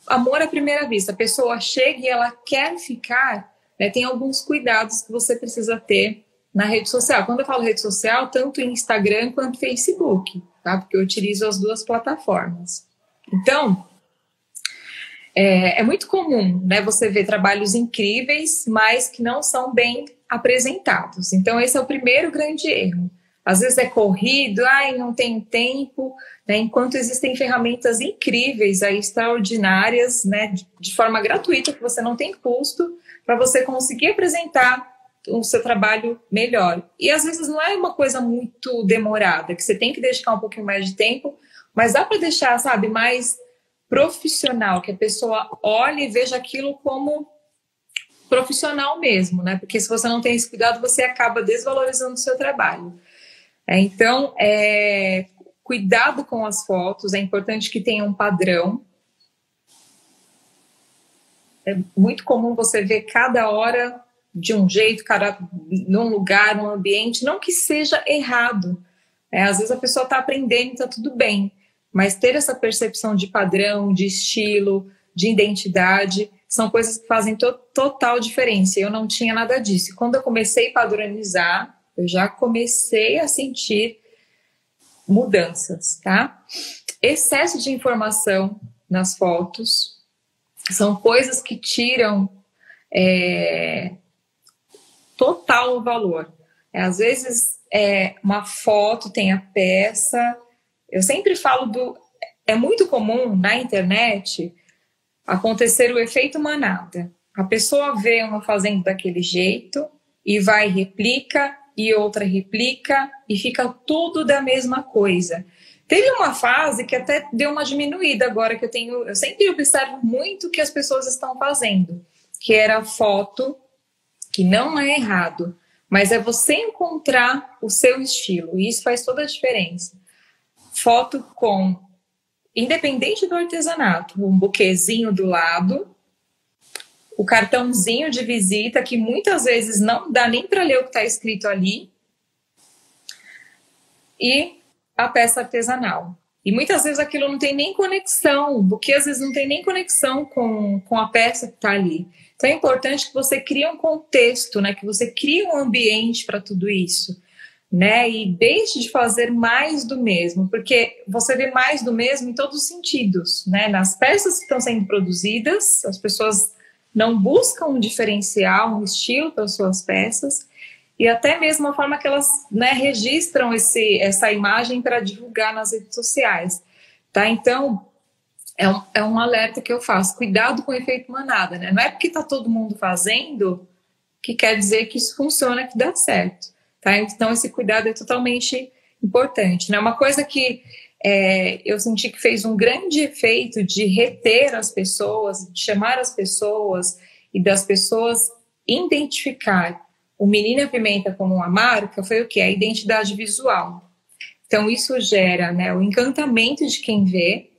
amor à primeira vista. A pessoa chega e ela quer ficar, né? Tem alguns cuidados que você precisa ter na rede social. Quando eu falo rede social, tanto Instagram quanto Facebook, tá? Porque eu utilizo as duas plataformas. Então, é muito comum, né, você ver trabalhos incríveis, mas que não são bem apresentados. Então, esse é o primeiro grande erro. Às vezes é corrido, não tem tempo, né, enquanto existem ferramentas incríveis, extraordinárias, né, de forma gratuita, que você não tem custo, para você conseguir apresentar o seu trabalho melhor. E às vezes não é uma coisa muito demorada, que você tem que dedicar um pouquinho mais de tempo, mas dá para deixar, sabe, mais profissional, que a pessoa olhe e veja aquilo como profissional mesmo, né? Porque se você não tem esse cuidado, você acaba desvalorizando o seu trabalho. Então, cuidado com as fotos, é importante que tenha um padrão. É muito comum você ver cada hora de um jeito, num lugar, num ambiente, não que seja errado. Às vezes a pessoa está aprendendo e está tudo bem, mas ter essa percepção de padrão, de estilo, de identidade, são coisas que fazem total diferença. Eu não tinha nada disso. E quando eu comecei a padronizar, eu já comecei a sentir mudanças, tá? Excesso de informação nas fotos são coisas que tiram total valor. Às vezes, uma foto tem a peça. Eu sempre falo é muito comum na internet acontecer o efeito manada. A pessoa vê uma fazenda daquele jeito e vai e replica, e outra replica, e fica tudo da mesma coisa. Teve uma fase que até deu uma diminuída agora, que eu sempre observo muito o que as pessoas estão fazendo, que era foto, que não é errado, mas é você encontrar o seu estilo, e isso faz toda a diferença. Foto com, independente do artesanato, um buquezinho do lado, o cartãozinho de visita, que muitas vezes não dá nem para ler o que está escrito ali, e a peça artesanal. E muitas vezes aquilo não tem nem conexão, o buquê às vezes não tem nem conexão com a peça que está ali. Então é importante que você crie um contexto, né? Que você crie um ambiente para tudo isso, né? E deixe de fazer mais do mesmo, porque você vê mais do mesmo em todos os sentidos, né? Nas peças que estão sendo produzidas, as pessoas não buscam um diferencial, um estilo para as suas peças, e até mesmo a forma que elas, né, registram essa imagem para divulgar nas redes sociais, tá? Então, é um alerta que eu faço. Cuidado com o efeito manada, né? Não é porque está todo mundo fazendo que quer dizer que isso funciona, que dá certo, tá? Então, esse cuidado é totalmente importante, né? Uma coisa que eu senti que fez um grande efeito de reter as pessoas, de chamar as pessoas e das pessoas identificar o Menina Pimenta como uma marca, foi o quê? A identidade visual. Então, isso gera, né, o encantamento de quem vê,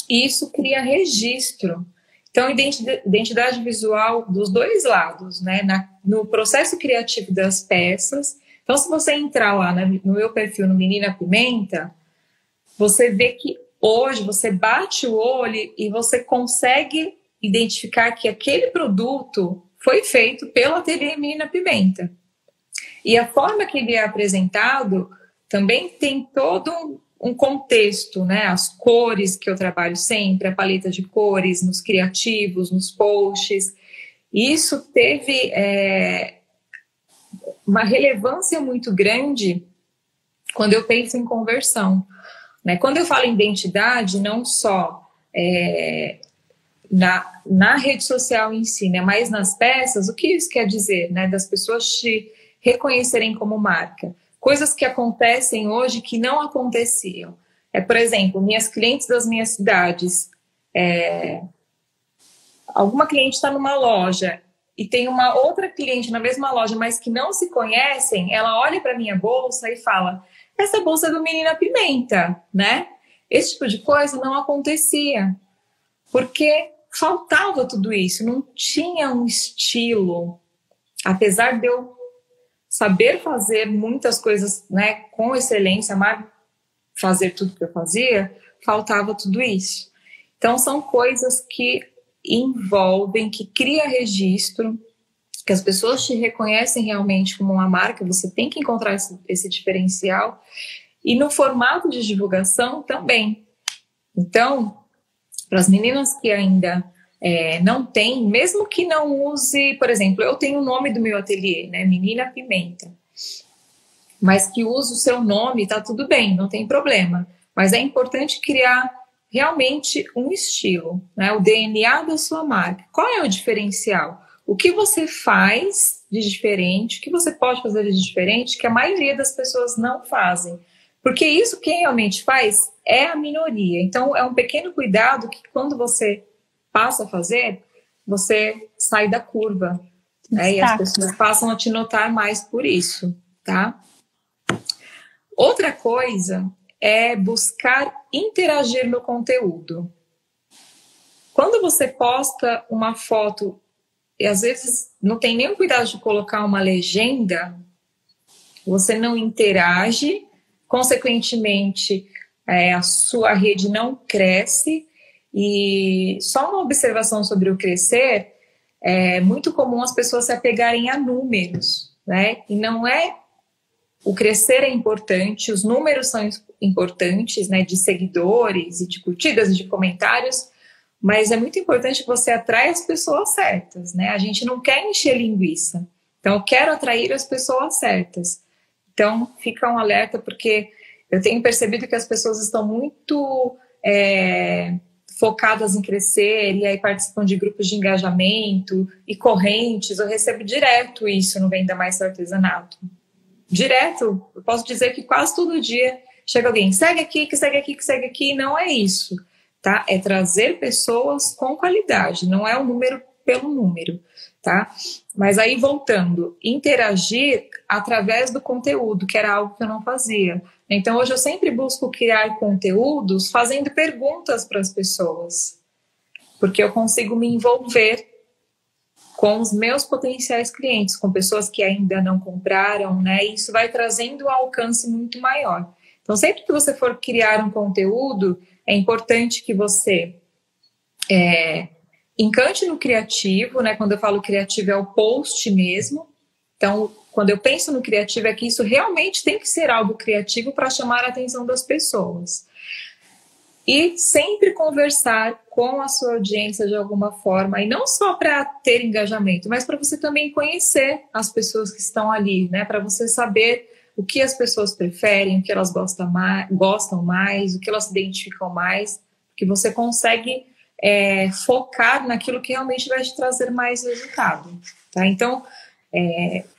e isso cria registro. Então, identidade visual dos dois lados, né, no processo criativo das peças. Então, se você entrar lá no meu perfil, no Menina Pimenta, você vê que hoje você bate o olho e você consegue identificar que aquele produto foi feito pela ateliê Menina Pimenta. E a forma que ele é apresentado também tem todo um contexto, né? As cores que eu trabalho sempre, a paleta de cores nos criativos, nos posts. Isso teve uma relevância muito grande quando eu penso em conversão, né? Quando eu falo em identidade, não só na rede social em si, né, mas nas peças, o que isso quer dizer, né, das pessoas te reconhecerem como marca? Coisas que acontecem hoje que não aconteciam. Por exemplo, minhas clientes das minhas cidades, alguma cliente está numa loja e tem uma outra cliente na mesma loja, mas que não se conhecem, ela olha para minha bolsa e fala, essa bolsa é do Menina Pimenta, né? Esse tipo de coisa não acontecia, porque faltava tudo isso, não tinha um estilo. Apesar de eu saber fazer muitas coisas, né, com excelência, amar fazer tudo que eu fazia, faltava tudo isso. Então, são coisas que envolvem, que cria registro, que as pessoas te reconhecem realmente como uma marca, você tem que encontrar esse diferencial, e no formato de divulgação também. Então, para as meninas que ainda não têm, mesmo que não use, por exemplo, eu tenho o nome do meu ateliê, né, Menina Pimenta, mas que use o seu nome, tá tudo bem, não tem problema. Mas é importante criar realmente um estilo, né, o DNA da sua marca. Qual é o diferencial? O que você faz de diferente, o que você pode fazer de diferente que a maioria das pessoas não fazem. Porque isso quem realmente faz é a minoria. Então, é um pequeno cuidado que quando você passa a fazer, você sai da curva. Né? E as pessoas passam a te notar mais por isso, tá? Outra coisa é buscar interagir no conteúdo. Quando você posta uma foto e às vezes não tem nenhum cuidado de colocar uma legenda, você não interage, consequentemente a sua rede não cresce. E só uma observação sobre o crescer, é muito comum as pessoas se apegarem a números, né? E não é, o crescer é importante, os números são importantes, né, de seguidores e de curtidas e de comentários, mas é muito importante que você atraia as pessoas certas, né? A gente não quer encher linguiça, então eu quero atrair as pessoas certas. Então fica um alerta, porque eu tenho percebido que as pessoas estão muito focadas em crescer e aí participam de grupos de engajamento e correntes. Eu recebo direto isso no Venda Mais Artesanato. Direto, eu posso dizer que quase todo dia chega alguém, segue aqui, que segue aqui, que segue aqui. Não é isso, tá? É trazer pessoas com qualidade, não é o número pelo número, tá? Mas aí, voltando, interagir através do conteúdo, que era algo que eu não fazia. Então, hoje eu sempre busco criar conteúdos fazendo perguntas para as pessoas, porque eu consigo me envolver com os meus potenciais clientes, com pessoas que ainda não compraram, né? E isso vai trazendo um alcance muito maior. Então, sempre que você for criar um conteúdo, é importante que você encante no criativo, né? Quando eu falo criativo, é o post mesmo. Então, quando eu penso no criativo, é que isso realmente tem que ser algo criativo para chamar a atenção das pessoas. E sempre conversar com a sua audiência de alguma forma, e não só para ter engajamento, mas para você também conhecer as pessoas que estão ali, né? Para você saber o que as pessoas preferem, o que elas gostam mais, o que elas se identificam mais, que você consegue focar naquilo que realmente vai te trazer mais resultado, tá? Então,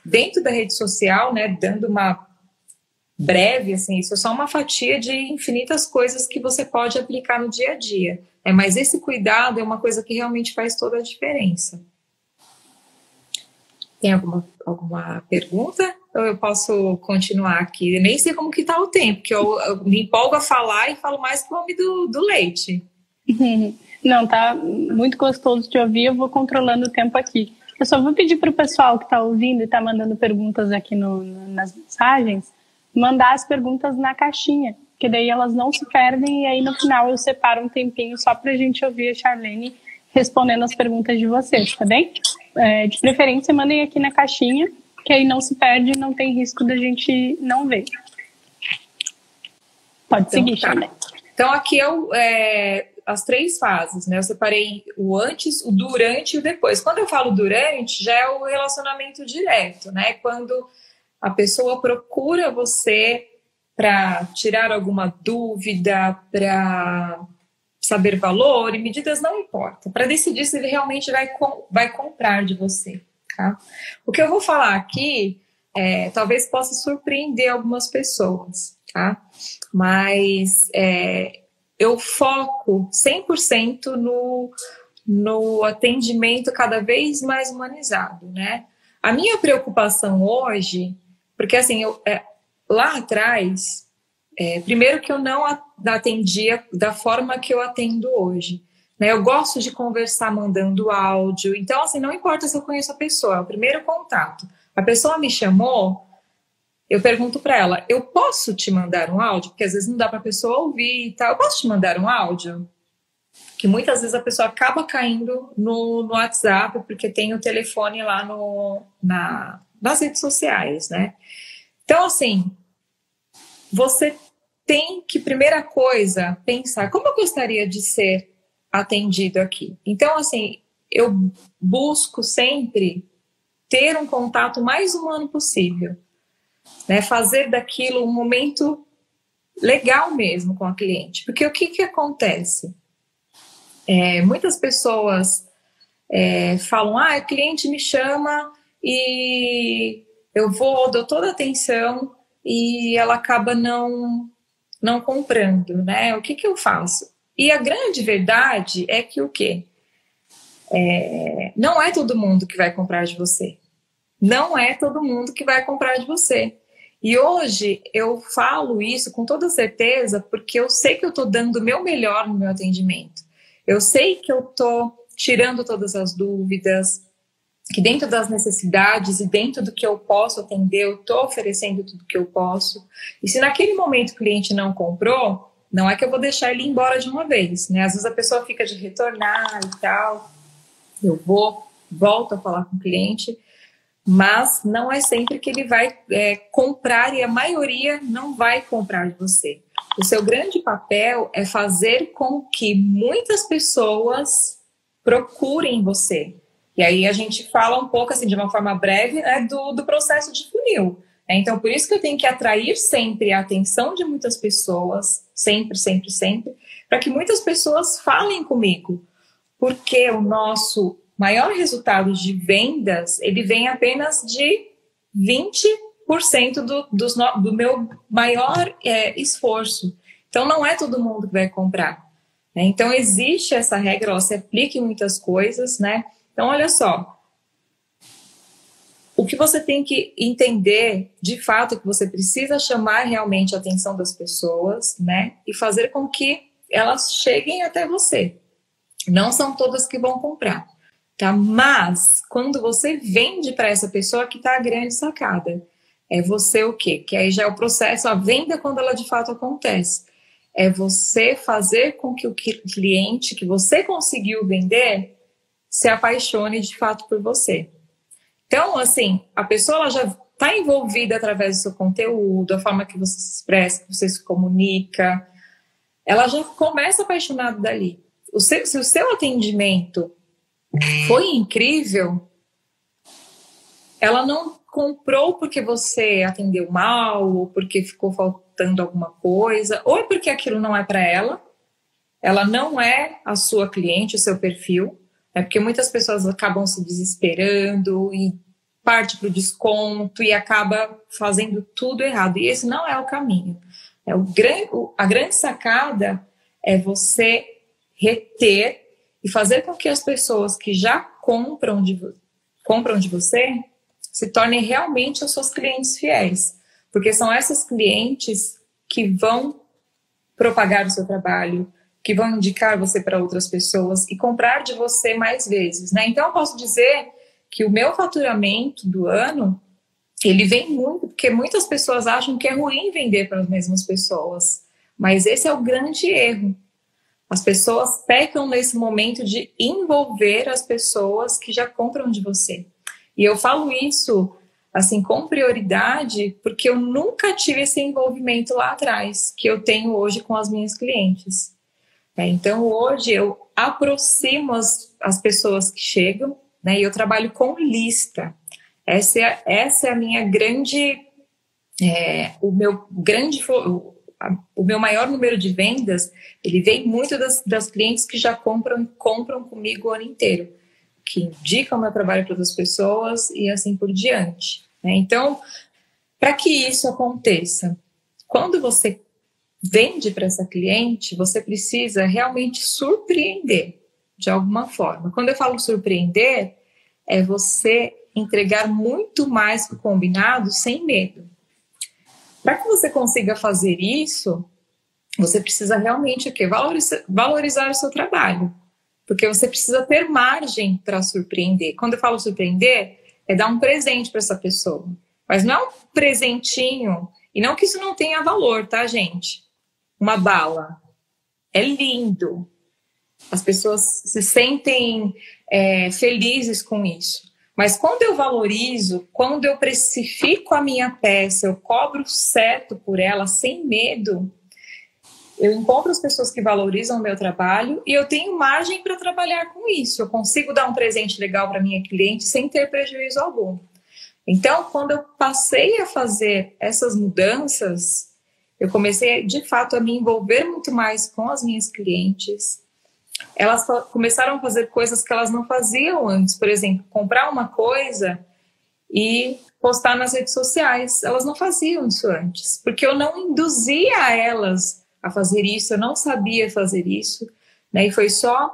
dentro da rede social, né, dando uma breve, assim, isso é só uma fatia de infinitas coisas que você pode aplicar no dia a dia. Mas esse cuidado é uma coisa que realmente faz toda a diferença. Tem alguma pergunta? Ou eu posso continuar aqui? Eu nem sei como que tá o tempo, porque eu me empolgo a falar e falo mais que o homem do leite. Não, tá muito gostoso de ouvir, eu vou controlando o tempo aqui. Eu só vou pedir para o pessoal que está ouvindo e está mandando perguntas aqui nas mensagens, mandar as perguntas na caixinha, que daí elas não se perdem, e aí no final eu separo um tempinho só para a gente ouvir a Charlene respondendo as perguntas de vocês, tá bem? De preferência, mandem aqui na caixinha, que aí não se perde, não tem risco da gente não ver. Pode seguir, Charlene. Então aqui as 3 fases, né? Eu separei o antes, o durante e o depois. Quando eu falo durante, já é o relacionamento direto, né? Quando a pessoa procura você para tirar alguma dúvida, para saber valor e medidas, não importa, para decidir se ele realmente vai comprar de você, tá? O que eu vou falar aqui talvez possa surpreender algumas pessoas, tá? Mas eu foco 100% no atendimento cada vez mais humanizado, né? A minha preocupação hoje, porque assim, lá atrás, primeiro que eu não atendia da forma que eu atendo hoje, né? Eu gosto de conversar mandando áudio, então assim, não importa se eu conheço a pessoa, é o primeiro contato. A pessoa me chamou, eu pergunto para ela, eu posso te mandar um áudio? Porque às vezes não dá para a pessoa ouvir e tal, eu posso te mandar um áudio? Que muitas vezes a pessoa acaba caindo no WhatsApp, porque tem o telefone lá nas redes sociais, né? Então, assim, você tem que, primeira coisa, pensar como eu gostaria de ser atendido aqui. Então, assim, eu busco sempre ter um contato mais humano possível, né? Fazer daquilo um momento legal mesmo com a cliente. Porque o que acontece? Muitas pessoas falam, a cliente me chama e eu dou toda a atenção e ela acaba não comprando, né? O que eu faço? E a grande verdade é que o quê? Não é todo mundo que vai comprar de você. Não é todo mundo que vai comprar de você. E hoje eu falo isso com toda certeza porque eu sei que eu estou dando o meu melhor no meu atendimento. Eu sei que eu estou tirando todas as dúvidas, que dentro das necessidades e dentro do que eu posso atender, eu estou oferecendo tudo que eu posso. E se naquele momento o cliente não comprou, não é que eu vou deixar ele ir embora de uma vez, né? Às vezes a pessoa fica de retornar e tal. Eu volto a falar com o cliente, mas não é sempre que ele vai comprar, e a maioria não vai comprar de você. O seu grande papel é fazer com que muitas pessoas procurem você. E aí a gente fala um pouco, assim, de uma forma breve, né, do processo de funil. Então, por isso que eu tenho que atrair sempre a atenção de muitas pessoas, sempre, sempre, sempre, para que muitas pessoas falem comigo. Porque o nosso maior resultado de vendas, ele vem apenas de 20% do meu maior esforço. Então, não é todo mundo que vai comprar. Né? Então, existe essa regra, ela se aplica em muitas coisas, né? Então, olha só. O que você tem que entender, de fato, é que você precisa chamar realmente a atenção das pessoas, né? E fazer com que elas cheguem até você. Não são todas que vão comprar, tá? Mas, quando você vende para essa pessoa, que tá a grande sacada. É você o quê? Que aí já é o processo, a venda quando ela de fato acontece. É você fazer com que o cliente que você conseguiu vender se apaixone de fato por você. Então, assim, a pessoa ela já está envolvida através do seu conteúdo, a forma que você se expressa, que você se comunica, ela já começa apaixonada dali. Se o seu atendimento foi incrível, ela não comprou porque você atendeu mal, ou porque ficou faltando alguma coisa, ou é porque aquilo não é para ela não é a sua cliente, o seu perfil, né? Porque muitas pessoas acabam se desesperando e parte para o desconto e acaba fazendo tudo errado. E esse não é o caminho. A grande sacada é você reter e fazer com que as pessoas que já compram de você se tornem realmente as suas clientes fiéis. Porque são essas clientes que vão propagar o seu trabalho, que vão indicar você para outras pessoas e comprar de você mais vezes, né? Então, eu posso dizer que o meu faturamento do ano, ele vem muito, porque muitas pessoas acham que é ruim vender para as mesmas pessoas, mas esse é o grande erro. As pessoas pecam nesse momento de envolver as pessoas que já compram de você. E eu falo isso, assim, com prioridade, porque eu nunca tive esse envolvimento lá atrás, que eu tenho hoje com as minhas clientes. Então, hoje, eu aproximo as pessoas que chegam, né, e eu trabalho com lista. Essa é a minha grande... o meu maior número de vendas, ele vem muito das clientes que já compram comigo o ano inteiro, que indicam meu trabalho para outras pessoas e assim por diante. Né? Então, para que isso aconteça, quando você vende para essa cliente, você precisa realmente surpreender de alguma forma. Quando eu falo surpreender, é você entregar muito mais que o combinado sem medo. Para que você consiga fazer isso, você precisa realmente o quê? Valorizar o seu trabalho. Porque você precisa ter margem para surpreender. Quando eu falo surpreender, é dar um presente para essa pessoa. Mas não é um presentinho, e não que isso não tenha valor, tá, gente? Uma bala. É lindo. As pessoas se sentem felizes com isso. Mas quando eu valorizo, quando eu precifico a minha peça, eu cobro certo por ela, sem medo, eu encontro as pessoas que valorizam o meu trabalho e eu tenho margem para trabalhar com isso. Eu consigo dar um presente legal para minha cliente sem ter prejuízo algum. Então, quando eu passei a fazer essas mudanças, eu comecei, de fato, a me envolver muito mais com as minhas clientes. Elas começaram a fazer coisas que elas não faziam antes. Por exemplo, comprar uma coisa e postar nas redes sociais. Elas não faziam isso antes, porque eu não induzia elas a fazer isso, eu não sabia fazer isso, né? E foi só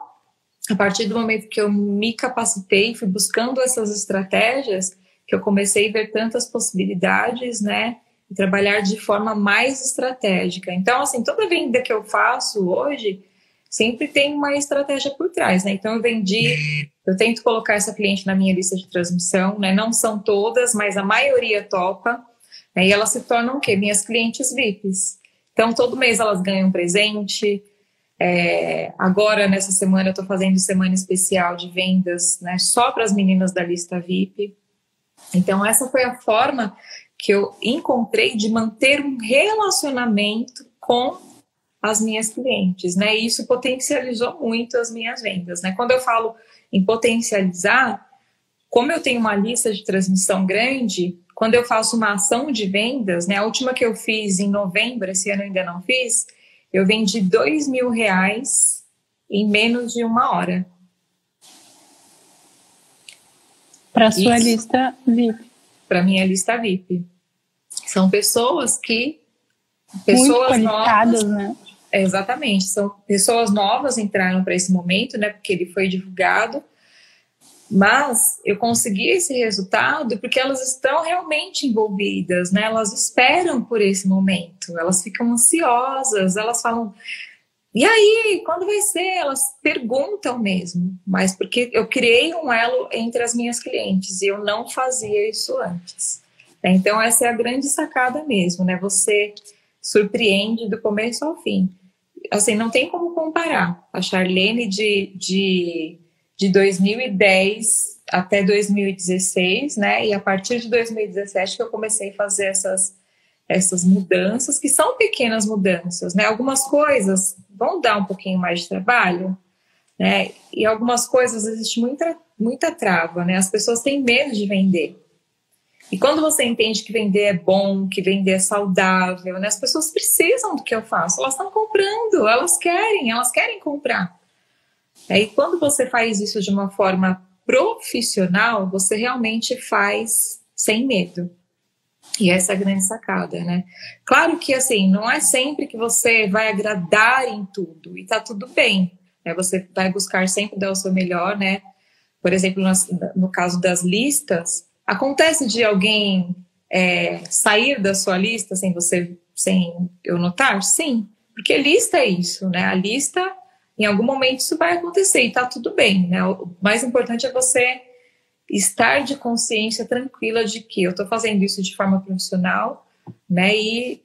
a partir do momento que eu me capacitei, fui buscando essas estratégias, que eu comecei a ver tantas possibilidades, né? E trabalhar de forma mais estratégica. Então, assim, toda venda que eu faço hoje sempre tem uma estratégia por trás, né? Então, eu tento colocar essa cliente na minha lista de transmissão, né? Não são todas, mas a maioria topa, né? E elas se tornam o quê? Minhas clientes VIPs. Então, todo mês elas ganham um presente. Agora, nessa semana, eu estou fazendo semana especial de vendas, né? Só para as meninas da lista VIP. Então, essa foi a forma que eu encontrei de manter um relacionamento com as minhas clientes, né? E isso potencializou muito as minhas vendas, né? Quando eu falo em potencializar, como eu tenho uma lista de transmissão grande, quando eu faço uma ação de vendas, né? A última que eu fiz em novembro, esse ano eu ainda não fiz, eu vendi R$2.000 em menos de 1 hora. Para sua lista VIP. Para minha lista VIP. São pessoas que... Muito qualificadas, novas, né? Exatamente. São pessoas novas entraram para esse momento, né? Porque ele foi divulgado. Mas eu consegui esse resultado porque elas estão realmente envolvidas, né? Elas esperam por esse momento. Elas ficam ansiosas. Elas falam... E aí, quando vai ser? Elas perguntam mesmo, mas porque eu criei um elo entre as minhas clientes e eu não fazia isso antes. Então, essa é a grande sacada mesmo, né? Você surpreende do começo ao fim. Assim, não tem como comparar a Charlene de 2010 até 2016, né? E a partir de 2017 que eu comecei a fazer essas mudanças, que são pequenas mudanças, né? Algumas coisas vão dar um pouquinho mais de trabalho, né? E algumas coisas existe muita trava, né? As pessoas têm medo de vender. E quando você entende que vender é bom, que vender é saudável, né? As pessoas precisam do que eu faço, elas estão comprando, elas querem comprar. E quando você faz isso de uma forma profissional, você realmente faz sem medo. E essa é a grande sacada, né? Claro que, assim, não é sempre que você vai agradar em tudo, e tá tudo bem, né? Você vai buscar sempre dar o seu melhor, né? Por exemplo, no caso das listas, acontece de alguém sair da sua lista sem eu notar? Sim, porque lista é isso, né? A lista, em algum momento isso vai acontecer e tá tudo bem, né? O mais importante é você estar de consciência tranquila de que eu estou fazendo isso de forma profissional, né? E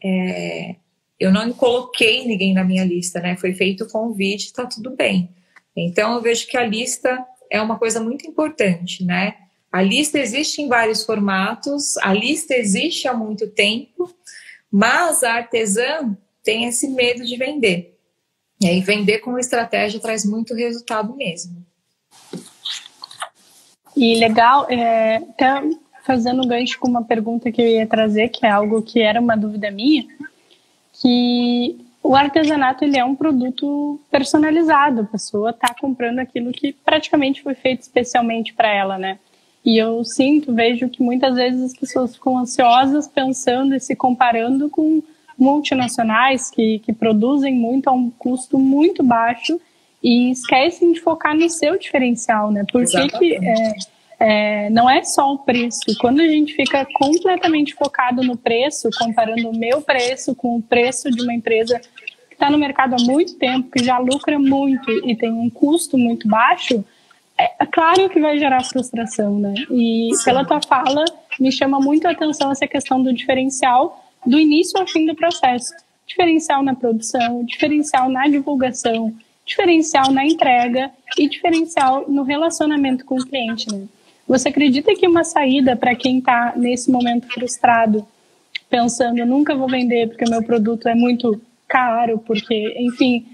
eu não coloquei ninguém na minha lista, né? Foi feito o convite, está tudo bem. Então eu vejo que a lista é uma coisa muito importante, né? A lista existe em vários formatos, a lista existe há muito tempo, mas a artesã tem esse medo de vender. E aí vender com estratégia traz muito resultado mesmo. E legal, até fazendo gancho com uma pergunta que eu ia trazer, que é algo que era uma dúvida minha, que o artesanato ele é um produto personalizado, a pessoa está comprando aquilo que praticamente foi feito especialmente para ela, né? E eu vejo que muitas vezes as pessoas ficam ansiosas pensando e se comparando com multinacionais que produzem muito a um custo muito baixo e esquecem de focar no seu diferencial, né? Porque não é só o preço. Quando a gente fica completamente focado no preço, comparando o meu preço com o preço de uma empresa que está no mercado há muito tempo, que já lucra muito e tem um custo muito baixo, é claro que vai gerar frustração, né? E pela tua fala, me chama muito a atenção essa questão do diferencial do início ao fim do processo. Diferencial na produção, diferencial na divulgação, diferencial na entrega e diferencial no relacionamento com o cliente, né? Você acredita que uma saída para quem está nesse momento frustrado, pensando, eu nunca vou vender porque o meu produto é muito caro, porque, enfim,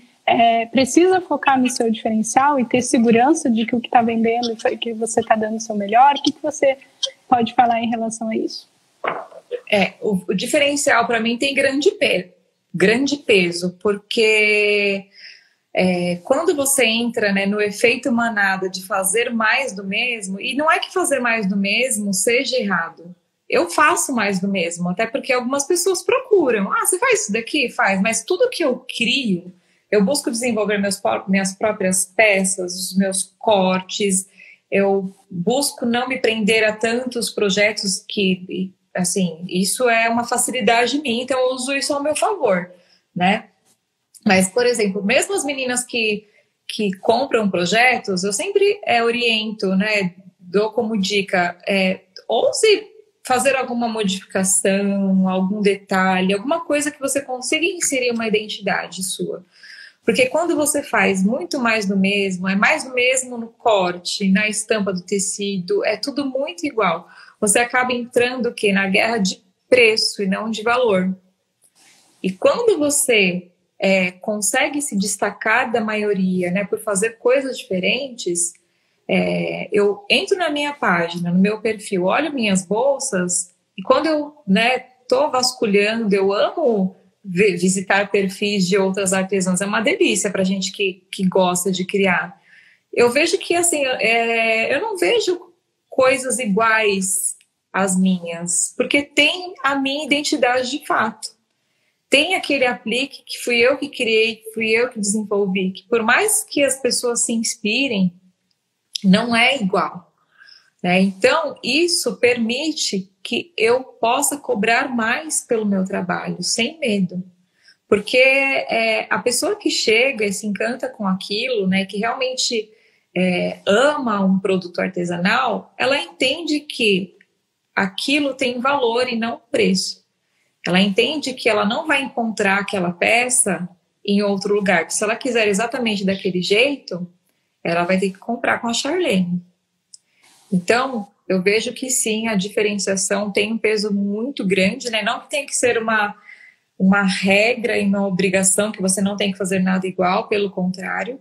precisa focar no seu diferencial e ter segurança de que o que está vendendo e que você está dando o seu melhor? O que você pode falar em relação a isso? O diferencial para mim tem grande peso, porque quando você entra, né, no efeito manada de fazer mais do mesmo, e não é que fazer mais do mesmo seja errado. Eu faço mais do mesmo, até porque algumas pessoas procuram. Ah, você faz isso daqui? Faz. Mas tudo que eu crio, eu busco desenvolver minhas próprias peças, os meus cortes. Eu busco não me prender a tantos projetos que, assim, isso é uma facilidade minha, então eu uso isso ao meu favor, né? Mas, por exemplo, mesmo as meninas que compram projetos, eu sempre oriento, né? Dou como dica, ouse fazer alguma modificação, algum detalhe, alguma coisa que você consiga inserir uma identidade sua. Porque quando você faz muito mais do mesmo, é mais do mesmo no corte, na estampa do tecido, é tudo muito igual. Você acaba entrando o quê? Na guerra de preço e não de valor. E quando você consegue se destacar da maioria, né, por fazer coisas diferentes, eu entro na minha página, no meu perfil, olho minhas bolsas, e quando eu tô vasculhando, eu amo visitar perfis de outras artesãs, é uma delícia para gente que gosta de criar. Eu vejo que, assim, eu não vejo coisas iguais às minhas, porque tem a minha identidade de fato. Tem aquele aplique que fui eu que criei, fui eu que desenvolvi, que por mais que as pessoas se inspirem, não é igual, né? Então, isso permite que eu possa cobrar mais pelo meu trabalho, sem medo. Porque a pessoa que chega e se encanta com aquilo, né, que realmente ama um produto artesanal, ela entende que aquilo tem valor e não preço. Ela entende que ela não vai encontrar aquela peça em outro lugar, que se ela quiser exatamente daquele jeito, ela vai ter que comprar com a Charlene. Então, eu vejo que sim, a diferenciação tem um peso muito grande, né? Não que tem que ser uma regra e uma obrigação, que você não tem que fazer nada igual, pelo contrário.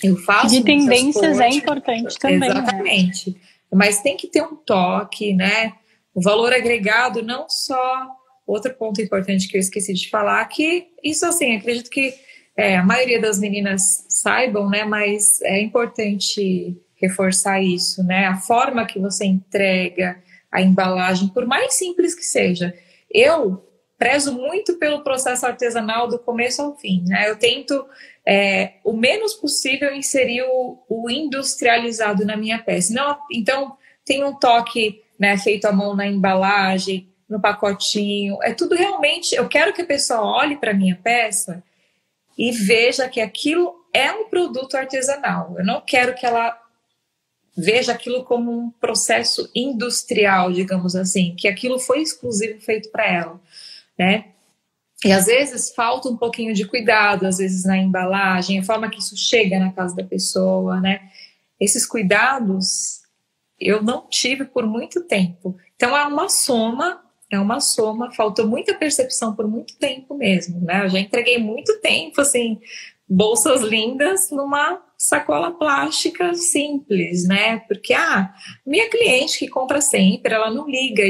Eu faço de tendências é importante também. Exatamente. Né? Mas tem que ter um toque, né? O valor agregado, não só... Outro ponto importante que eu esqueci de falar, que isso, assim, acredito que a maioria das meninas saibam, né? Mas é importante reforçar isso, né? A forma que você entrega a embalagem, por mais simples que seja. Eu prezo muito pelo processo artesanal do começo ao fim, né? Eu tento o menos possível inserir o industrializado na minha peça. Não, então, tem um toque, né, feito à mão na embalagem, no pacotinho, é tudo realmente... Eu quero que a pessoa olhe para a minha peça e veja que aquilo é um produto artesanal. Eu não quero que ela veja aquilo como um processo industrial, digamos assim, que aquilo foi exclusivo feito para ela, né? E às vezes falta um pouquinho de cuidado, às vezes na embalagem, a forma que isso chega na casa da pessoa, né? Esses cuidados eu não tive por muito tempo. Então é uma soma, faltou muita percepção por muito tempo mesmo, né? Eu já entreguei muito tempo, assim, bolsas lindas numa sacola plástica simples, né? Porque, minha cliente que compra sempre, ela não liga,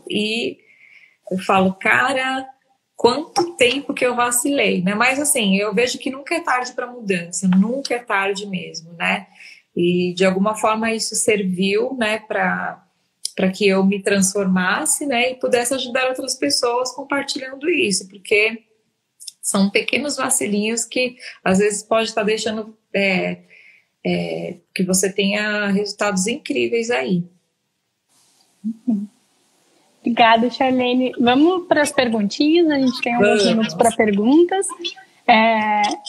e eu falo, cara, quanto tempo que eu vacilei, né? Mas, assim, eu vejo que nunca é tarde para mudança, nunca é tarde mesmo, né? E, de alguma forma, isso serviu, né, para que eu me transformasse, né, e pudesse ajudar outras pessoas compartilhando isso, porque são pequenos vacilinhos que às vezes pode estar deixando que você tenha resultados incríveis aí. Obrigada, Charlene. Vamos para as perguntinhas, a gente tem alguns minutos para perguntas.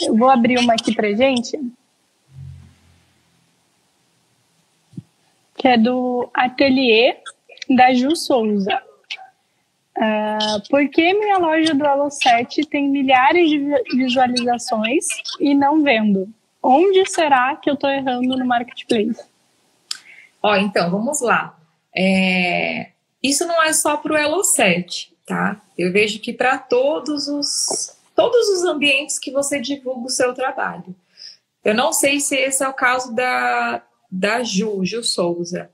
Eu vou abrir uma aqui para gente, que é do Ateliê da Ju Souza. Por que minha loja do Elo7 tem milhares de visualizações e não vendo? Onde será que eu estou errando no Marketplace? Então, vamos lá. Isso não é só para o Elo7, tá? Eu vejo que para todos os ambientes que você divulga o seu trabalho. Eu não sei se esse é o caso da Ju Souza.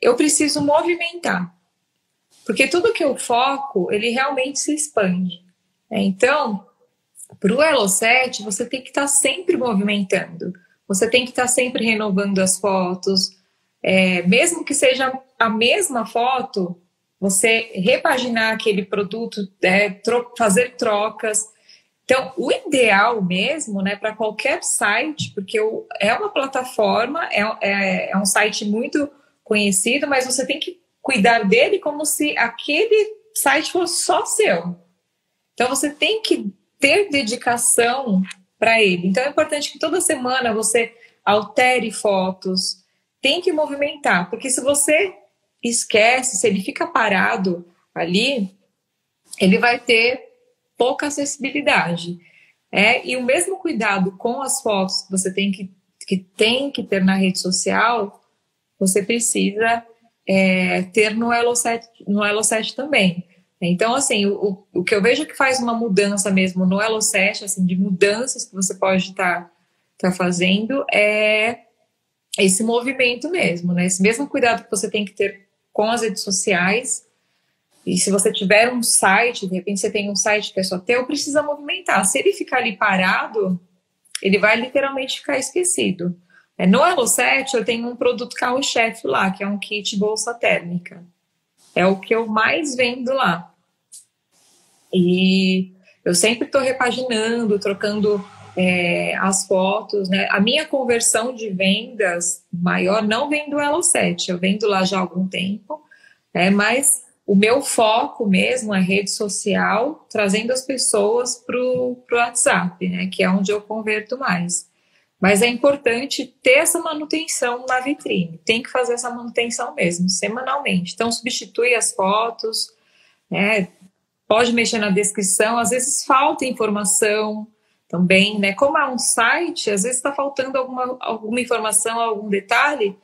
Eu preciso movimentar, porque tudo que eu foco, ele realmente se expande. Então, Para o Elo 7, você tem que estar sempre movimentando, você tem que estar sempre renovando as fotos, mesmo que seja a mesma foto, você repaginar aquele produto, fazer trocas. Então, o ideal mesmo, né, para qualquer site, porque é uma plataforma, é um site muito conhecido, mas você tem que cuidar dele como se aquele site fosse só seu. Então, você tem que ter dedicação para ele. Então, é importante que toda semana você altere fotos, tem que movimentar, porque se você esquece, se ele fica parado ali, ele vai ter pouca acessibilidade. E o mesmo cuidado com as fotos que você tem que ter na rede social, você precisa ter no Elo 7 também. Então, assim, o que eu vejo que faz uma mudança mesmo no Elo 7, assim, de mudanças que você pode estar fazendo, é esse movimento mesmo, né? Esse mesmo cuidado que você tem que ter com as redes sociais. E se você tiver um site, de repente você tem um site que é só teu, precisa movimentar. Se ele ficar ali parado, ele vai literalmente ficar esquecido. No Elo 7 eu tenho um produto carro-chefe lá, que é um kit bolsa térmica. É o que eu mais vendo lá. E eu sempre estou repaginando, trocando as fotos, né? A minha conversão de vendas maior não vem do Elo 7, eu vendo lá já há algum tempo, mas o meu foco mesmo é rede social, trazendo as pessoas para o WhatsApp, né? Que é onde eu converto mais. Mas é importante ter essa manutenção na vitrine, tem que fazer essa manutenção mesmo, semanalmente. Então, substitui as fotos, né? Pode mexer na descrição, às vezes falta informação também, né? Como é um site, às vezes está faltando alguma informação, algum detalhe,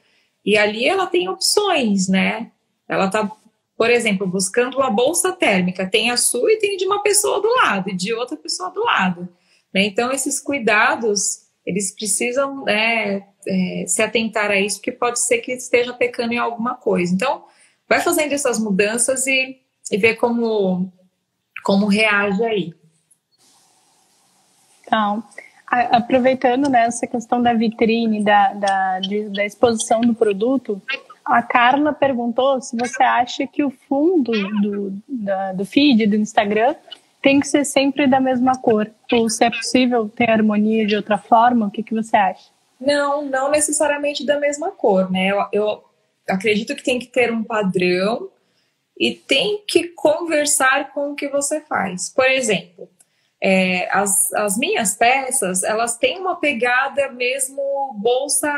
e ali ela tem opções, né? Ela está, por exemplo, buscando uma bolsa térmica, tem a sua e tem de uma pessoa do lado, e de outra pessoa do lado, né? Então, esses cuidados, eles precisam se atentar a isso, porque pode ser que esteja pecando em alguma coisa. Então, vai fazendo essas mudanças e ver como reage aí. Então, aproveitando nessa questão da vitrine, da exposição do produto, a Carla perguntou se você acha que o fundo do feed do Instagram tem que ser sempre da mesma cor, ou se é possível ter harmonia de outra forma, o que você acha? Não necessariamente da mesma cor, né? Eu acredito que tem que ter um padrão e tem que conversar com o que você faz. Por exemplo, as minhas peças, elas têm uma pegada mesmo bolsa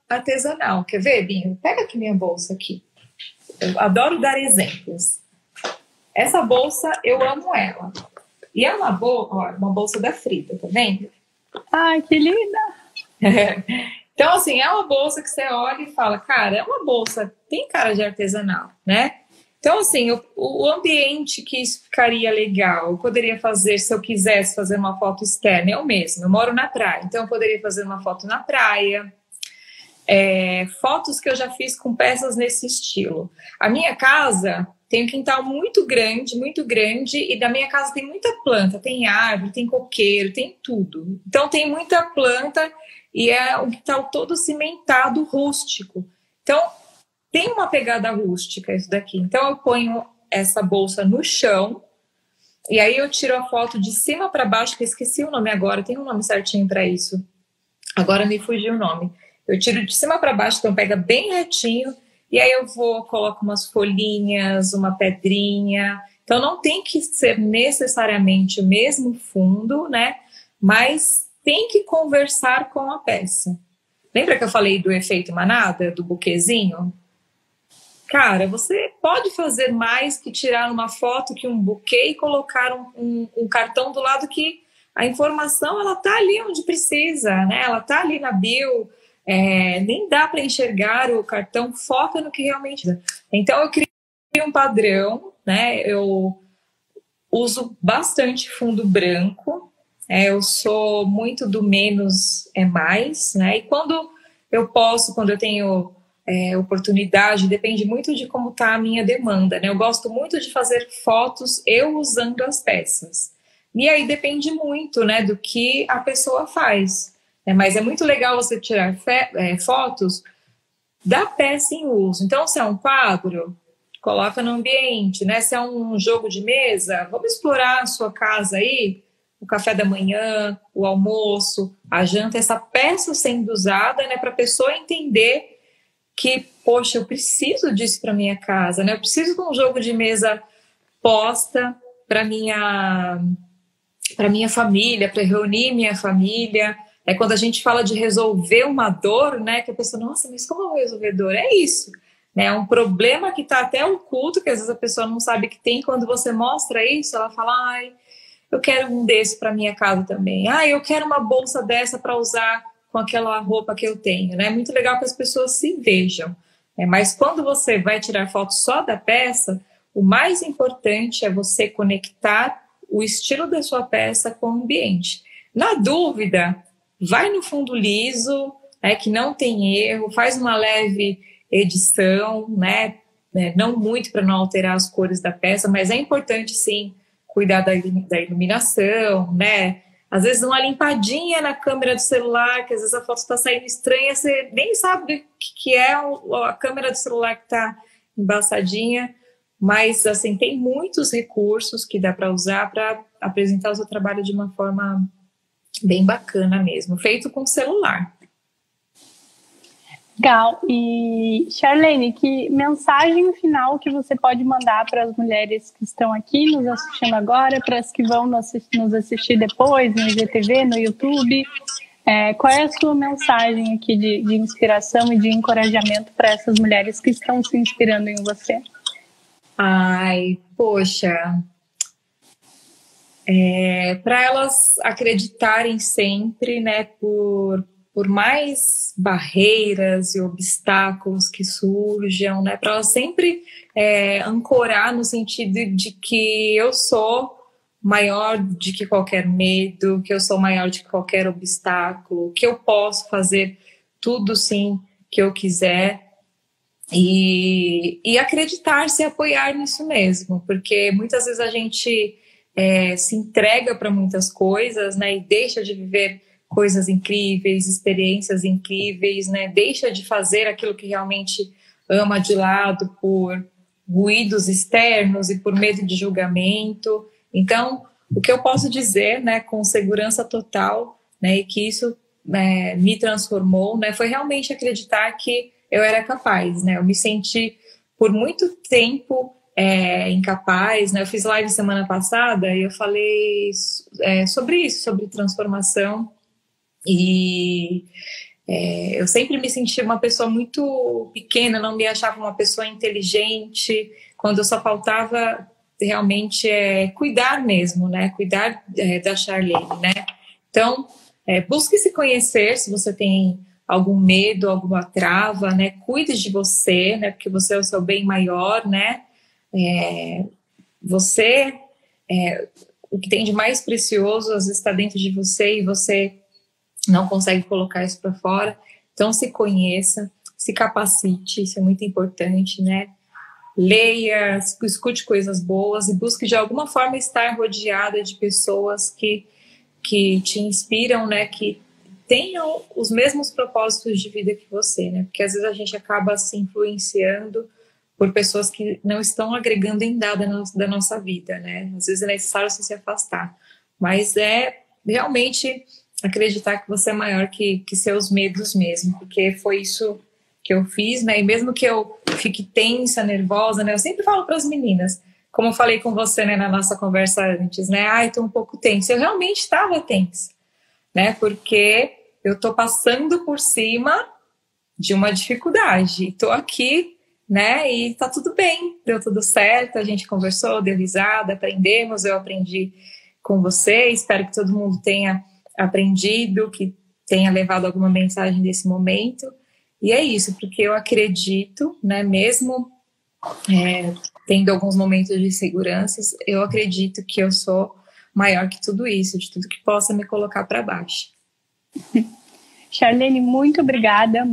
artesanal. Quer ver, Binho? Pega aqui minha bolsa aqui. Eu adoro dar exemplos. Essa bolsa, eu amo ela. E é uma bolsa da Frida, tá vendo? Ai, que linda! Então, assim, é uma bolsa que você olha e fala, cara, é uma bolsa, tem cara de artesanal, né? Então, assim, o ambiente que isso ficaria legal, eu poderia fazer, se eu quisesse fazer uma foto externa, eu mesma, eu moro na praia, então eu poderia fazer uma foto na praia, fotos que eu já fiz com peças nesse estilo. A minha casa tem um quintal muito grande, e da minha casa tem muita planta, tem árvore, tem coqueiro, tem tudo. Então, tem muita planta e é um quintal todo cimentado, rústico. Então, tem uma pegada rústica isso daqui. Então, eu ponho essa bolsa no chão e aí eu tiro a foto de cima para baixo, que eu esqueci o nome agora, tem um nome certinho para isso. Agora me fugiu o nome. Eu tiro de cima para baixo, então pega bem retinho e aí eu coloco umas folhinhas, uma pedrinha. Então, não tem que ser necessariamente o mesmo fundo, né? Mas tem que conversar com a peça. Lembra que eu falei do efeito manada, do buquezinho? Cara, você pode fazer mais que tirar uma foto, que um buquê e colocar um cartão do lado que a informação ela tá ali onde precisa, né? Ela tá ali na bio, nem dá para enxergar o cartão, foca no que realmente dá. Então eu criei um padrão, né? Eu uso bastante fundo branco, eu sou muito do menos é mais, né? E quando eu tenho oportunidade, depende muito de como está a minha demanda, né? Eu gosto muito de fazer fotos eu usando as peças. E aí depende muito, né, do que a pessoa faz. Né? Mas é muito legal você tirar fotos da peça em uso. Então, se é um quadro, coloca no ambiente, né? Se é um jogo de mesa, vamos explorar a sua casa aí, o café da manhã, o almoço, a janta, essa peça sendo usada, né, para a pessoa entender que, poxa, eu preciso disso para minha casa, né? Eu preciso de um jogo de mesa posta para minha família, para reunir minha família. É quando a gente fala de resolver uma dor, né? Que a pessoa, nossa, mas como eu vou resolver dor? É isso, né? É um problema que está até oculto, que às vezes a pessoa não sabe que tem. Quando você mostra isso, ela fala, ai, eu quero um desse para minha casa também. Ai, eu quero uma bolsa dessa para usar com aquela roupa que eu tenho, né? É muito legal que as pessoas se vejam. Né? Mas quando você vai tirar foto só da peça, o mais importante é você conectar o estilo da sua peça com o ambiente. Na dúvida, vai no fundo liso, né, que não tem erro, faz uma leve edição, né, não muito para não alterar as cores da peça, mas é importante sim cuidar da iluminação, né? Às vezes uma limpadinha na câmera do celular, que às vezes a foto está saindo estranha, você nem sabe o que é a câmera do celular que está embaçadinha, mas assim, tem muitos recursos que dá para usar para apresentar o seu trabalho de uma forma bem bacana mesmo, feito com celular. Legal. E, Charlene, que mensagem final que você pode mandar para as mulheres que estão aqui nos assistindo agora, para as que vão nos assistir depois, no IGTV, no YouTube? Qual é a sua mensagem aqui de inspiração e de encorajamento para essas mulheres que estão se inspirando em você? Ai, poxa, para elas acreditarem sempre, né, por mais barreiras e obstáculos que surjam, né, para elas sempre ancorar no sentido de que eu sou maior de que qualquer medo, que eu sou maior de que qualquer obstáculo, que eu posso fazer tudo sim que eu quiser. E acreditar, se apoiar nisso mesmo, porque muitas vezes a gente se entrega para muitas coisas, né, e deixa de viver coisas incríveis, experiências incríveis, né, deixa de fazer aquilo que realmente ama de lado por ruídos externos e por medo de julgamento. Então, o que eu posso dizer, né, com segurança total, né, e que isso me transformou, né, foi realmente acreditar que eu era capaz, né? Eu me senti por muito tempo incapaz, né? Eu fiz live semana passada e eu falei sobre isso, sobre transformação, e eu sempre me senti uma pessoa muito pequena, não me achava uma pessoa inteligente, quando só faltava realmente cuidar mesmo, né? Cuidar da Charlene, né? Então, busque se conhecer, se você tem algum medo, alguma trava, né? Cuide de você, né? Porque você é o seu bem maior, né? Você, o que tem de mais precioso, às vezes está dentro de você e você não consegue colocar isso para fora. Então, se conheça, se capacite, isso é muito importante, né? Leia, escute coisas boas e busque de alguma forma estar rodeada de pessoas que te inspiram, né? Que tenham os mesmos propósitos de vida que você, né? Porque às vezes a gente acaba se influenciando por pessoas que não estão agregando em nada da nossa vida, né? Às vezes é necessário você se afastar, mas realmente acreditar que você é maior que seus medos mesmo, porque foi isso que eu fiz, né? E mesmo que eu fique tensa, nervosa, né? Eu sempre falo para as meninas, como eu falei com você, né, na nossa conversa antes, né? Ai, tô um pouco tensa. Eu realmente estava tensa, né? Porque eu tô passando por cima de uma dificuldade. Tô aqui, né? E tá tudo bem, deu tudo certo. A gente conversou, deu risada, aprendemos. Eu aprendi com você. Espero que todo mundo tenha aprendido, que tenha levado alguma mensagem desse momento. E é isso, porque eu acredito, né? Mesmo tendo alguns momentos de inseguranças, eu acredito que eu sou maior que tudo isso, de tudo que possa me colocar para baixo. Charlene, muito obrigada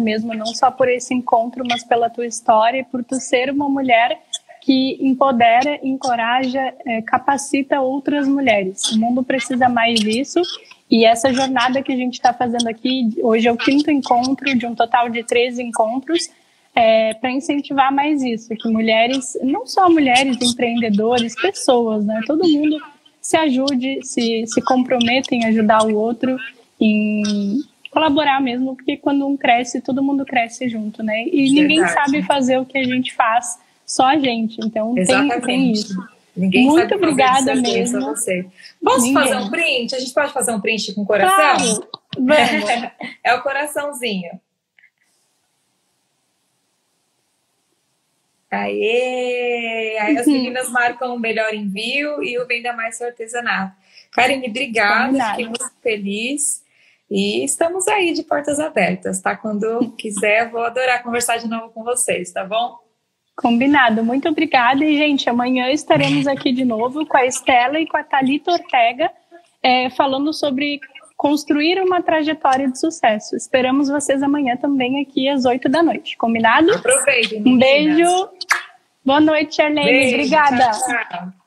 mesmo, não só por esse encontro, mas pela tua história e por tu ser uma mulher que empodera, encoraja, capacita outras mulheres. O mundo precisa mais disso. E essa jornada que a gente está fazendo aqui, hoje é o 5º encontro de um total de 13 encontros, para incentivar mais isso, que mulheres, não só mulheres, empreendedores, pessoas, né? Todo mundo se ajude, se comprometa em ajudar o outro, em colaborar mesmo, porque quando um cresce, todo mundo cresce junto, né? E ninguém sabe fazer o que a gente faz, só a gente. Então tem isso. Ninguém muito sabe obrigada mesmo. Você. Posso fazer um print? A gente pode fazer um print com coração? Claro, vamos. É o coraçãozinho. Aê! Aí as meninas marcam o melhor envio e o Venda Mais Seu Artesanato. Karine, obrigada, fiquei muito feliz. E estamos aí de portas abertas, tá? Quando quiser, vou adorar conversar de novo com vocês, tá bom? Combinado, muito obrigada. E, gente, amanhã estaremos aqui de novo com a Estela e com a Thalita Ortega, falando sobre construir uma trajetória de sucesso. Esperamos vocês amanhã também aqui às 8 da noite. Combinado? Aproveitem. Um beijo. Boa noite, Charlene. Obrigada. Tchau, tchau.